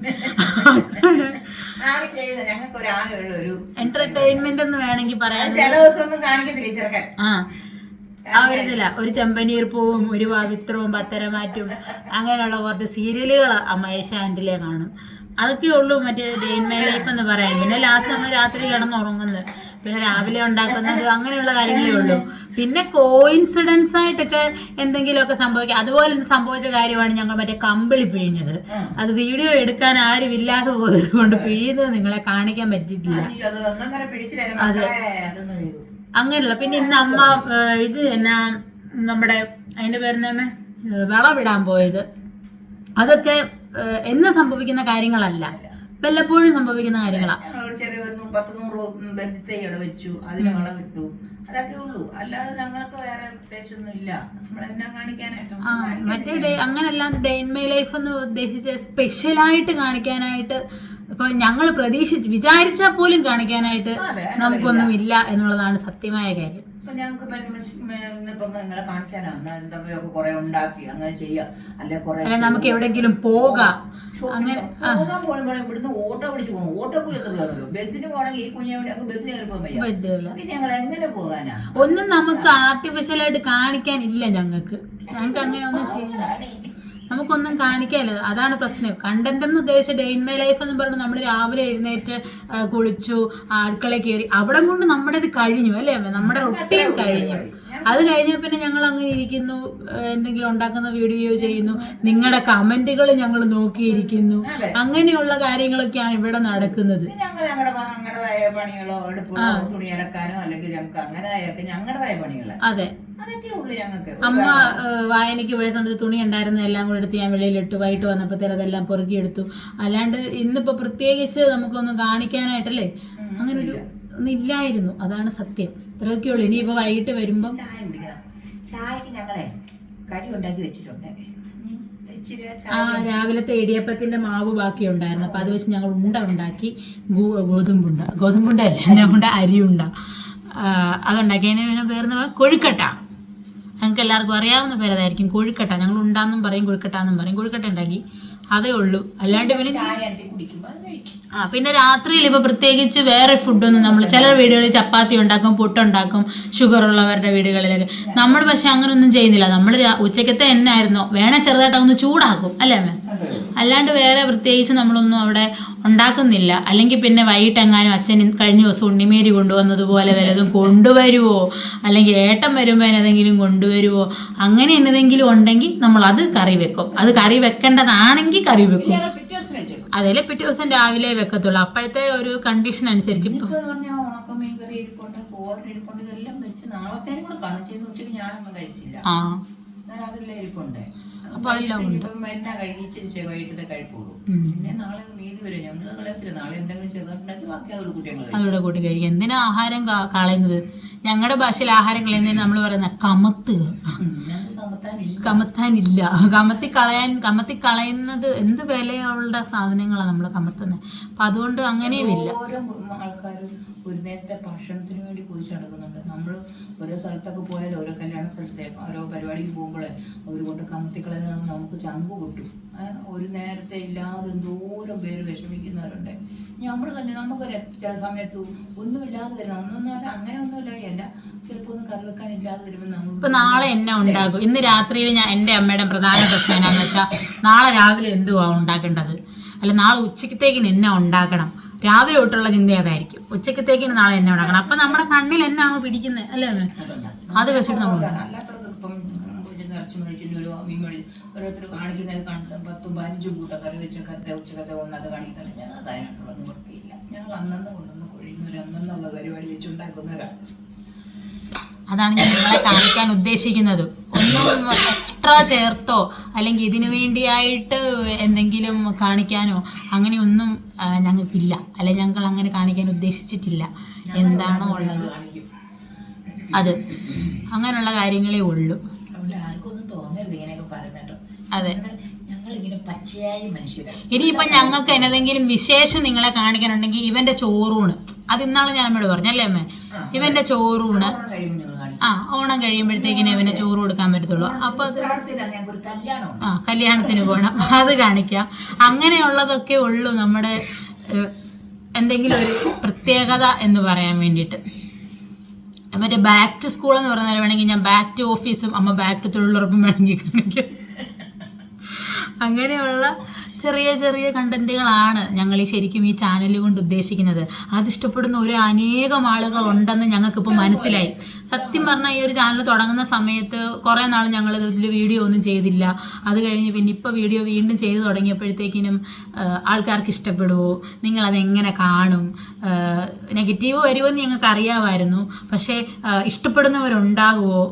ഞങ്ങൾക്ക് ഒരു എന്റർടൈൻമെന്റ് എന്ന് വേണമെങ്കിൽ പറയാം. ചില ദിവസം ഒന്നും കാണിക്കത്തില്ല ചെറുക്കൻ. ആ ഒരു ഇതില്ല. ഒരു ചെമ്പനീർ പൂവും ഒരു പവിത്രവും പത്തരമാറ്റും അങ്ങനെയുള്ള കുറച്ച് സീരിയലുകൾ അമ്മ ഏഷ്യാനെറ്റിലെ കാണും. അതൊക്കെ ഉള്ളൂ മറ്റേ ഡേ ഇൻ മൈ ലൈഫ് എന്ന് പറയാം. പിന്നെ ലാസ്റ്റ് നമ്മൾ രാത്രി കിടന്നുറങ്ങുന്നത്, പിന്നെ രാവിലെ ഉണ്ടാക്കുന്നത്, അങ്ങനെയുള്ള കാര്യങ്ങളേ ഉള്ളൂ. പിന്നെ കോയിൻസിഡൻസ് ആയിട്ടൊക്കെ എന്തെങ്കിലുമൊക്കെ സംഭവിക്കാം. അതുപോലെ സംഭവിച്ച കാര്യമാണ് ഞങ്ങൾ മറ്റേ കമ്പിളി പിഴിഞ്ഞത്. അത് വീഡിയോ എടുക്കാൻ ആരും ഇല്ലാതെ പോയത് കൊണ്ട് പിഴിയുന്നത് നിങ്ങളെ കാണിക്കാൻ പറ്റിയിട്ടില്ല. അതെ, അങ്ങനെയുള്ള. പിന്നെ ഇന്ന് അമ്മ ഇത് എന്നാ നമ്മുടെ അതിന്റെ പേരെന്നെ വിളവിടാൻ പോയത്. അതൊക്കെ എന്ന് സംഭവിക്കുന്ന കാര്യങ്ങളല്ല, വല്ലപ്പോഴും സംഭവിക്കുന്ന കാര്യങ്ങളാ. ചെറിയ 100-100 ബന്ധിത്തൈകള് വെച്ചു, അതിന് വളമിട്ടു, അതൊക്കെ ഉള്ളൂ. അല്ലാതെ ഞങ്ങൾക്ക് വേറെ പ്രത്യേകിച്ചൊന്നും ഇല്ല. നമ്മളെന്നാ കാണിക്കാനായിട്ട് മറ്റേ അങ്ങനല്ലാണ്ട് ഡേ ഇൻ മൈ ലൈഫ് എന്ന് ഉദ്ദേശിച്ച് സ്പെഷ്യലായിട്ട് കാണിക്കാനായിട്ട് ഇപ്പൊ ഞങ്ങൾ വിചാരിച്ചാൽ പോലും കാണിക്കാനായിട്ട് നമുക്കൊന്നും ഇല്ല എന്നുള്ളതാണ് സത്യമായ കാര്യം. നിങ്ങളെ കാണിക്കാനാണ് എന്തെങ്കിലുമൊക്കെ കുറെ ഉണ്ടാക്കി അങ്ങനെ ചെയ്യാം. അല്ലെ നമുക്ക് എവിടെങ്കിലും പോകാം. അങ്ങനെ പോകാൻ പോകുമ്പോൾ ഇവിടുന്ന് ഓട്ടോ പിടിച്ച് പോകും. ഓട്ടോ കൂടി എത്തുള്ളൂ. ബസ്സിന് പോകണമെങ്കിൽ ഈ കുഞ്ഞുങ്ങൾക്ക് ബസ്സിന് കയറിപ്പോകാൻ പറ്റില്ല. പിന്നെ ഞങ്ങൾ എങ്ങനെ പോകാനാ? ഒന്നും നമുക്ക് ആർട്ടിഫിഷ്യലായിട്ട് കാണിക്കാനില്ല. ഞങ്ങൾക്ക് അങ്ങനെ ഒന്നും ചെയ്യില്ല. നമുക്കൊന്നും കാണിക്കാനില്ല. അതാണ് പ്രശ്നം. കണ്ടന്റ് എന്ന് ഉദ്ദേശിച്ച ഡേ ഇൻ മൈ ലൈഫ് എന്ന് പറഞ്ഞാൽ നമ്മൾ രാവിലെ എഴുന്നേറ്റ് കുളിച്ചു, അടുക്കളയിൽ കയറി, അവിടെ കൊണ്ട് നമ്മുടെ ഇത് കഴിഞ്ഞു, അല്ലേ? നമ്മുടെ റൊട്ടീൻ കഴിഞ്ഞു. അത് കഴിഞ്ഞാൽ പിന്നെ ഞങ്ങൾ അങ്ങനെ ഇരിക്കുന്നു, എന്തെങ്കിലും ഉണ്ടാക്കുന്ന വീഡിയോ ചെയ്യുന്നു, നിങ്ങളുടെ കമന്റുകൾ ഞങ്ങൾ നോക്കിയിരിക്കുന്നു. അങ്ങനെയുള്ള കാര്യങ്ങളൊക്കെയാണ് ഇവിടെ നടക്കുന്നത്. ഞങ്ങളുടേതായ പണികളോ തുണി അലക്കാനോ അല്ലെങ്കിൽ ഞങ്ങൾക്ക് അങ്ങനെയൊക്കെ ഞങ്ങളുടേതായ പണികള്. അതെ, അതൊക്കെ ഉള്ളു ഞങ്ങൾക്ക്. അമ്മ വായനയ്ക്ക് പോയ സമയത്ത് തുണി ഉണ്ടായിരുന്ന എല്ലാം കൂടെ എടുത്ത് ഞാൻ വെളിയിലിട്ട് വൈകിട്ട് വന്നപ്പോഴത്തേക്ക് അതെല്ലാം പൊറുക്കിയെടുത്തു. അല്ലാണ്ട് ഇന്നിപ്പോ പ്രത്യേകിച്ച് നമുക്കൊന്നും കാണിക്കാനായിട്ടല്ലേ അങ്ങനെ ഒന്നും ഇല്ലായിരുന്നു. അതാണ് സത്യം. ഇത്രയൊക്കെ ഉള്ളു. ഇനിയിപ്പോ വൈകിട്ട് വരുമ്പം ചായ കുടിക്കണം. ചായക്ക് ഞങ്ങളെ കടി ഉണ്ടാക്കി വെച്ചിട്ടുണ്ട്. രാവിലത്തെ ഇടിയപ്പത്തിന്റെ മാവ് ബാക്കി ഉണ്ടായിരുന്നു. അപ്പൊ അത് വെച്ച് ഞങ്ങൾ ഉണ്ടാക്കി. ഗോതമ്പുണ്ട അരിയുണ്ട അതുണ്ടാക്കി. അതിന് പേർന്ന് കൊഴുക്കട്ട. ഞങ്ങൾക്ക് എല്ലാവർക്കും അറിയാവുന്ന പേരതായിരിക്കും കൊഴുക്കട്ട. ഞങ്ങൾ ഉണ്ടാന്നും പറയും, കൊഴുക്കട്ടാന്നും പറയും. കൊഴുക്കട്ട ഉണ്ടാക്കി, അതേ ഉള്ളൂ. അല്ലാണ്ട് പിന്നെ രാത്രിയിൽ ഇപ്പൊ പ്രത്യേകിച്ച് വേറെ ഫുഡൊന്നും നമ്മൾ ചില വീടുകളിൽ ചപ്പാത്തി ഉണ്ടാക്കും, പുട്ടുണ്ടാക്കും, ഷുഗർ ഉള്ളവരുടെ വീടുകളിലൊക്കെ. നമ്മൾ പക്ഷെ അങ്ങനൊന്നും ചെയ്യുന്നില്ല. നമ്മൾ ഉച്ചക്കത്തെ എന്നായിരുന്നോ വേണേ ചെറുതായിട്ട് ഒന്ന് ചൂടാക്കും, അല്ലേ അമ്മ? അല്ലാണ്ട് വേറെ പ്രത്യേകിച്ച് നമ്മളൊന്നും അവിടെ ഉണ്ടാക്കുന്നില്ല. അല്ലെങ്കിൽ പിന്നെ വൈകിട്ടെങ്ങാനും അച്ഛൻ കഴിഞ്ഞ ദിവസം ഉണ്ണിമേരി കൊണ്ടുവന്നതുപോലെ വല്ലതും കൊണ്ടുവരുമോ, അല്ലെങ്കിൽ ഏട്ടൻ വരുമ്പോൾ ഏതെങ്കിലും കൊണ്ടുവരുമോ, അങ്ങനെ എന്നതെങ്കിലും ഉണ്ടെങ്കിൽ നമ്മൾ അത് കറി വെക്കും. അത് കറി വെക്കേണ്ടതാണെങ്കിൽ കറി വെക്കും. അതേലെ പിറ്റേ ദിവസം രാവിലെ വെക്കത്തുള്ളൂ. അപ്പോഴത്തെ ഒരു കണ്ടീഷൻ അനുസരിച്ച് ഉണക്കമീൻ കറി ഇരിപ്പുണ്ട്, പോറിന് ഇരിപ്പുണ്ട്, ഇതെല്ലാം വെച്ച് നാളത്തേനും കൂടെ കാണും ചെയ്യുന്ന. ഉച്ചയ്ക്ക് ഞാനൊന്നും കഴിച്ചില്ല, ഞാൻ അതെല്ലാം ഇരിപ്പുണ്ട്. അപ്പൊ എല്ലാം എന്നാ കഴിച്ചിരിച്ചേ വൈകിട്ടത്തെ കഴിപ്പുള്ളൂ. പിന്നെ നാളെ മീതി വരും, ഞങ്ങൾ കളയത്തില്ല. നാളെ എന്തെങ്കിലും ചെറുതായിട്ടുണ്ടാക്കി ബാക്കി അതോട് കൂട്ടി കഴിക്കും. എന്തിനാ ആഹാരം കളയുന്നത്? ഞങ്ങളുടെ ഭാഷയിൽ ആഹാരം കളയുന്നതിന് നമ്മൾ പറയുന്ന കമത്തുക. കമത്താനില്ല, കമത്തി കളയുന്നത് എന്ത് വിലയുള്ള സാധനങ്ങളാണ് നമ്മൾ കമത്തുന്നത്. അപ്പൊ അതുകൊണ്ട് അങ്ങനെയുമില്ല. ഓരോ ആൾക്കാരും ഒരു നേരത്തെ ഭക്ഷണത്തിന് വേണ്ടി കുതിച്ച് നടക്കുന്നുണ്ട്. നമ്മൾ ഓരോ സ്ഥലത്തൊക്കെ പോയാൽ ഓരോ കല്യാണ സ്ഥലത്തെ ഓരോ പരിപാടിക്ക് പോകുമ്പോൾ അവർ കൊണ്ട് കമത്തിക്കളയുന്നതാണ് നമുക്ക് ചങ്ക് പൊട്ടും. ഒരു നേരത്തെ ഇല്ലാതെ എന്തോരം പേര് വിഷമിക്കുന്നവരുണ്ട്. നമ്മൾ തന്നെ നമുക്കൊരു ചില സമയത്ത് ഒന്നുമില്ലാതെ വരുന്ന ഒന്നൊന്നും അങ്ങനെ ഒന്നുമില്ല, അല്ല ചിലപ്പോൾ ഒന്നും കറി വെക്കാൻ ഇല്ലാതെ വരുമ്പോൾ നമ്മൾ ഇപ്പൊ നാളെ എന്നെ ഉണ്ടാകും. ഇന്ന് രാത്രിയിൽ ഞാൻ എൻ്റെ അമ്മയുടെ പ്രധാന പ്രശ്നം എന്നാന്ന് വെച്ചാൽ നാളെ രാവിലെ എന്തുവാ ഉണ്ടാക്കേണ്ടത്, അല്ല നാളെ ഉച്ചക്കത്തേക്കിന് എന്നെ ഉണ്ടാക്കണം. രാവിലെ തൊട്ടുള്ള ചിന്ത അതായിരിക്കും, ഉച്ചക്കത്തേക്കിന് നാളെ എന്നെ ഉണ്ടാക്കണം. അപ്പൊ നമ്മുടെ കണ്ണിൽ എന്നാണോ പിടിക്കുന്നത് അല്ലേ, അത് വെച്ചിട്ട് നമ്മൾ അല്ലാത്തവർക്ക് ഇപ്പം ഇറച്ചി മേടിച്ചിട്ട് ഒരു മീൻ മേടിച്ചു ഓരോരുത്തർ കാണിക്കുന്നത് കണ്ട് 10-15 കൂട്ടം കറി വെച്ചൊക്കെ ഉച്ചക്കത്തെ കൊണ്ടത് കാണിക്കാൻ ഞങ്ങൾക്ക് അതിനായിട്ടുള്ള നിവൃത്തിയില്ല. ഞങ്ങൾ അന്നന്ന് കൊണ്ടുവന്ന് കൊഴിയുന്നവർ അന്നുള്ള പരിപാടി വെച്ചുണ്ടാക്കുന്നവരാണ്. അതാണ് ഞാൻ നിങ്ങളെ കാണിക്കാൻ ഉദ്ദേശിക്കുന്നത്. ഒന്നും എക്സ്ട്രാ ചേർത്തോ അല്ലെങ്കിൽ ഇതിനു വേണ്ടിയായിട്ട് എന്തെങ്കിലും കാണിക്കാനോ അങ്ങനെയൊന്നും ഞങ്ങൾക്കില്ല, അല്ലെ ഞങ്ങൾ അങ്ങനെ കാണിക്കാൻ ഉദ്ദേശിച്ചിട്ടില്ല. എന്താണോ ഉള്ളത് അത് അങ്ങനെയുള്ള കാര്യങ്ങളേ ഉള്ളൂ. ആർക്കൊന്നും തോന്നരുത് ഇങ്ങനെയൊക്കെ പറയുന്നേട്ടോ. അതെ, ഞങ്ങളിങ്ങനെ പച്ചയായ മനുഷ്യരാണ്. ഇനിയിപ്പൊ ഞങ്ങൾക്ക് എന്നതെങ്കിലും വിശേഷം നിങ്ങളെ കാണിക്കാനുണ്ടെങ്കിൽ ഇവന്റെ ചോറൂണ്, അത് ഇന്നാള് ഞാൻ അമ്മയോട് പറഞ്ഞല്ലേ അമ്മേ, ഇവന്റെ ചോറൂണ് ഓണം കഴിയുമ്പോഴത്തേക്കിന് ഇവന്റെ ചോറ് കൊടുക്കാൻ പറ്റത്തുള്ളൂ. അപ്പൊ അത് കല്യാണത്തിന് പോകണം, അത് കാണിക്കാം. അങ്ങനെയുള്ളതൊക്കെ ഉള്ളൂ നമ്മുടെ എന്തെങ്കിലും ഒരു പ്രത്യേകത എന്ന് പറയാൻ വേണ്ടിയിട്ട്. മറ്റേ ബാക്ക് ടു സ്കൂൾ എന്ന് പറഞ്ഞാൽ വേണമെങ്കിൽ ഞാൻ ബാക്ക് ടു ഓഫീസും അമ്മ ബാക്ക് ടു തൊഴിലുറപ്പും വേണമെങ്കിൽ കാണിക്കാം. അങ്ങനെയുള്ള ചെറിയ ചെറിയ കണ്ടന്റുകളാണ് ഞങ്ങൾ ശരിക്കും ഈ ചാനൽ കൊണ്ട് ഉദ്ദേശിക്കുന്നത്. അതിഷ്ടപ്പെടുന്ന ഒരു അനേകം ആളുകൾ ഉണ്ടെന്ന് ഞങ്ങൾക്കിപ്പോൾ മനസ്സിലായി. സത്യം പറഞ്ഞാൽ ഈ ഒരു ചാനൽ തുടങ്ങുന്ന സമയത്ത് കുറേ നാൾ ഞങ്ങൾ ഇതിൽ വീഡിയോ ഒന്നും ചെയ്തില്ല. അത് കഴിഞ്ഞ് പിന്നെ ഇപ്പോൾ വീഡിയോ വീണ്ടും ചെയ്തു തുടങ്ങിയപ്പോഴത്തേക്കിനും ആൾക്കാർക്ക് ഇഷ്ടപ്പെടുമോ, നിങ്ങളതെങ്ങനെ കാണും, നെഗറ്റീവ് വരുമെന്ന് ഞങ്ങൾക്ക് അറിയാമായിരുന്നു, പക്ഷേ ഇഷ്ടപ്പെടുന്നവരുണ്ടാകുമോ.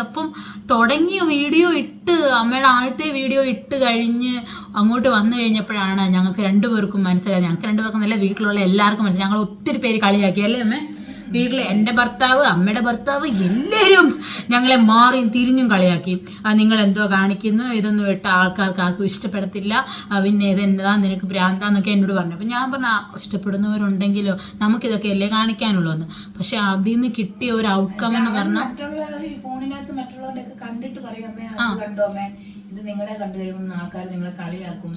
അപ്പം തുടങ്ങിയ വീഡിയോ ഇട്ട് അമ്മയുടെ ആദ്യത്തെ വീഡിയോ ഇട്ട് കഴിഞ്ഞ് അങ്ങോട്ട് വന്നു കഴിഞ്ഞപ്പോഴാണ് ഞങ്ങൾക്ക് രണ്ടുപേർക്കും മനസ്സിലായത്. ഞങ്ങൾക്ക് രണ്ടുപേർക്കും നല്ല വീട്ടിലുള്ള എല്ലാവർക്കും മനസ്സിലായി. ഞങ്ങൾ ഒത്തിരി പേര് കളിയാക്കി അല്ലേ അമ്മേ? വീട്ടിൽ എൻ്റെ ഭർത്താവ്, അമ്മയുടെ ഭർത്താവ്, എല്ലാവരും ഞങ്ങളെ മാറിയും തിരിഞ്ഞും കളിയാക്കി. നിങ്ങൾ എന്തോ കാണിക്കുന്നു, ഇതൊന്നും ഇട്ട ആൾക്കാർക്ക് ആർക്കും ഇഷ്ടപ്പെടത്തില്ല, പിന്നെ ഇതെന്താ നിനക്ക് ഭ്രാന്താന്നൊക്കെ എന്നോട് പറഞ്ഞു. അപ്പം ഞാൻ പറഞ്ഞു ഇഷ്ടപ്പെടുന്നവരുണ്ടെങ്കിലോ നമുക്കിതൊക്കെ അല്ലേ കാണിക്കാനുള്ളൂ എന്ന്. പക്ഷെ അതിൽ നിന്ന് കിട്ടിയ ഒരു ഔട്ട്കം എന്ന് പറഞ്ഞാൽ ഫോണിനകത്ത് മറ്റുള്ളവരുടെയൊക്കെ കണ്ടിട്ട് പറയാം, കണ്ടോ അമ്മേ ഇത് നിങ്ങളെ കണ്ടു കഴിയുമ്പോൾ ആൾക്കാർ നിങ്ങളെ കളിയാക്കും.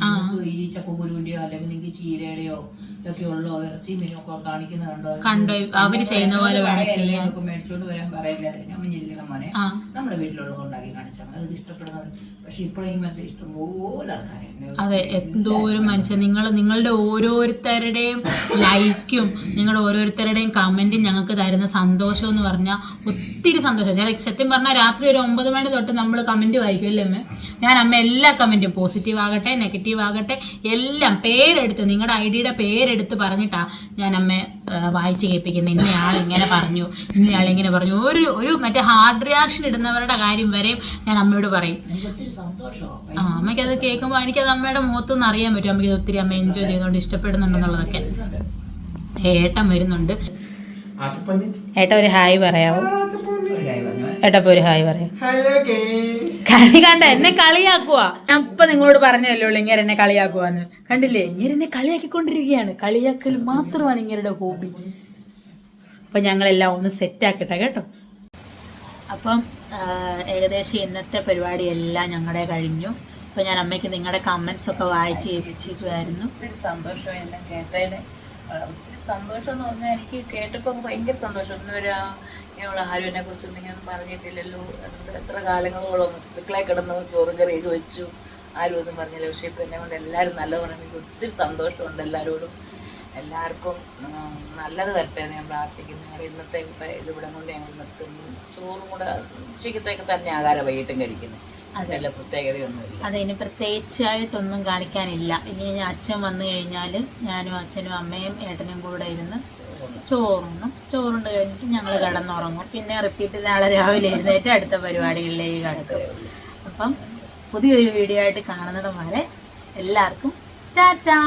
ഈ ചക്കക്കുരുവിന്റെയോ അല്ലെങ്കിൽ നിങ്ങൾക്ക് ചീരയുടെയോ ഇതൊക്കെ ഉള്ളോ ഇറച്ചി മീനൊക്കെ കാണിക്കുന്നുണ്ടോ, അവര് ചെയ്യുന്ന പോലെ മേടിച്ചോണ്ട് വരാൻ പറയില്ല. ഞാൻ ചെല്ലണം മോനെ, നമ്മുടെ വീട്ടിലുള്ളത് ഉണ്ടാക്കി കാണിച്ചാൽ അത് ഇഷ്ടപ്പെടുന്നത്. പക്ഷെ ഇപ്പോഴെങ്കിൽ മനസ്സിൽ ഇഷ്ടംപോലെ ആൾക്കാരെ. അതെ, എന്തോരം മനുഷ്യൻ നിങ്ങളുടെ ഓരോരുത്തരുടെയും ലൈക്കും നിങ്ങളുടെ ഓരോരുത്തരുടെയും കമന്റും ഞങ്ങൾക്ക് തരുന്ന സന്തോഷം എന്ന് പറഞ്ഞാൽ ഒത്തിരി സന്തോഷം. ചില സത്യം പറഞ്ഞാൽ രാത്രി ഒരു 9 മണി തൊട്ട് നമ്മൾ കമന്റ് വായിക്കും അല്ലേ അമ്മ? ഞാൻ അമ്മ എല്ലാ കമന്റും പോസിറ്റീവ് ആകട്ടെ നെഗറ്റീവ് ആകട്ടെ എല്ലാം പേരെടുത്ത് നിങ്ങളുടെ ഐഡിയുടെ പേരെടുത്ത് പറഞ്ഞിട്ടാണ് ഞാൻ അമ്മ വായിച്ച് കേൾപ്പിക്കുന്നത്. ഇന്നയാൾ ഇങ്ങനെ പറഞ്ഞു, ഇന്നയാൾ ഇങ്ങനെ പറഞ്ഞു. ഒരു മറ്റേ ഹാർഡ് റിയാക്ഷൻ ഇടുന്നവരുടെ കാര്യം വരെയും ഞാൻ അമ്മയോട് പറയും. അമ്മയ്ക്കത് കേൾക്കുമ്പോൾ എനിക്കത് അമ്മയുടെ മുഖത്തൊന്നും അറിയാൻ പറ്റും. അമ്മയ്ക്ക് ഒത്തിരി അമ്മ എൻജോയ് ചെയ്തുകൊണ്ട് ഇഷ്ടപ്പെടുന്നുണ്ടെന്നുള്ളതൊക്കെ. ഏട്ടൻ വരുന്നുണ്ട്. ഏട്ടൻ ഒരു ഹായ് പറയാവോ? ഏട്ടപ്പോ ഒരു ഹായ് പറയാം. കളി കണ്ട എന്നെ കളിയാക്കുവാ. ഞാൻ ഇപ്പൊ നിങ്ങളോട് പറഞ്ഞല്ലോ ഇങ്ങനെ എന്നെ കളിയാക്കുവാന്ന്. കണ്ടില്ലേ, ഇങ്ങനെ എന്നെ കളിയാക്കിക്കൊണ്ടിരിക്കുകയാണ്. കളിയാക്കൽ മാത്രമാണ് ഇങ്ങരുടെ ഹോബി. അപ്പൊ ഞങ്ങളെല്ലാം ഒന്ന് സെറ്റാക്കട്ടെ കേട്ടോ. അപ്പം ഏകദേശം ഇന്നത്തെ പരിപാടിയെല്ലാം ഞങ്ങളുടെ കഴിഞ്ഞു. അപ്പൊ ഞാൻ അമ്മയ്ക്ക് നിങ്ങളുടെ കമന്റ്സ് ഒക്കെ വായിച്ച് കേൾപ്പിച്ചിരിക്കുമായിരുന്നു. ഒത്തിരി സന്തോഷമായി എല്ലാം കേട്ടതിന്. ഒത്തിരി സന്തോഷം എന്ന് പറഞ്ഞാൽ എനിക്ക് കേട്ടപ്പോൾ ഭയങ്കര സന്തോഷം. ഇങ്ങനെയുള്ള ആരും എന്നെ കുറിച്ചൊന്നും ഇങ്ങനെ പറഞ്ഞിട്ടില്ലല്ലോ. എത്ര കാലങ്ങളോളം അടുക്കളയിൽ കിടന്നു ചോറും കറിയൊക്കെ വെച്ചു. ആരും ഒന്നും പറഞ്ഞില്ല. പക്ഷേ ഇപ്പം എന്നെ കൊണ്ട് എല്ലാവരും നല്ലത് പറയുന്നത് എനിക്ക് ഒത്തിരി സന്തോഷമുണ്ട്. എല്ലാവരോടും എല്ലാവർക്കും നല്ലത് വരട്ടെ എന്ന് ഞാൻ പ്രാർത്ഥിക്കുന്നു. കാരണം ഇന്നത്തെ ഇതിവിടെ കൊണ്ട് ഞങ്ങൾ നിർത്തുന്നു. ചോറും കൂടെ ഉച്ചയ്ക്കത്തേക്ക് തന്നെ ആഹാരം വൈകിട്ടും കഴിക്കുന്നു. അതല്ല പ്രത്യേകതയൊന്നുമില്ല. അതെ, ഇനി പ്രത്യേകിച്ചായിട്ടൊന്നും കാണിക്കാനില്ല. ഇനി അച്ഛൻ വന്നു കഴിഞ്ഞാൽ ഞാനും അച്ഛനും അമ്മയും ഏട്ടനും കൂടെ ഇരുന്ന് ചോറുണ്ട് കഴിഞ്ഞിട്ട് ഞങ്ങൾ കിടന്നുറങ്ങും. പിന്നെ റിപ്പീറ്റ് നാളെ രാവിലെ എഴുന്നേറ്റ് അടുത്ത പരിപാടികളിലേക്ക് കിടക്കും. അപ്പം പുതിയൊരു വീഡിയോ ആയിട്ട് കാണുന്നിടം വരെ എല്ലാവർക്കും ടാറ്റാ.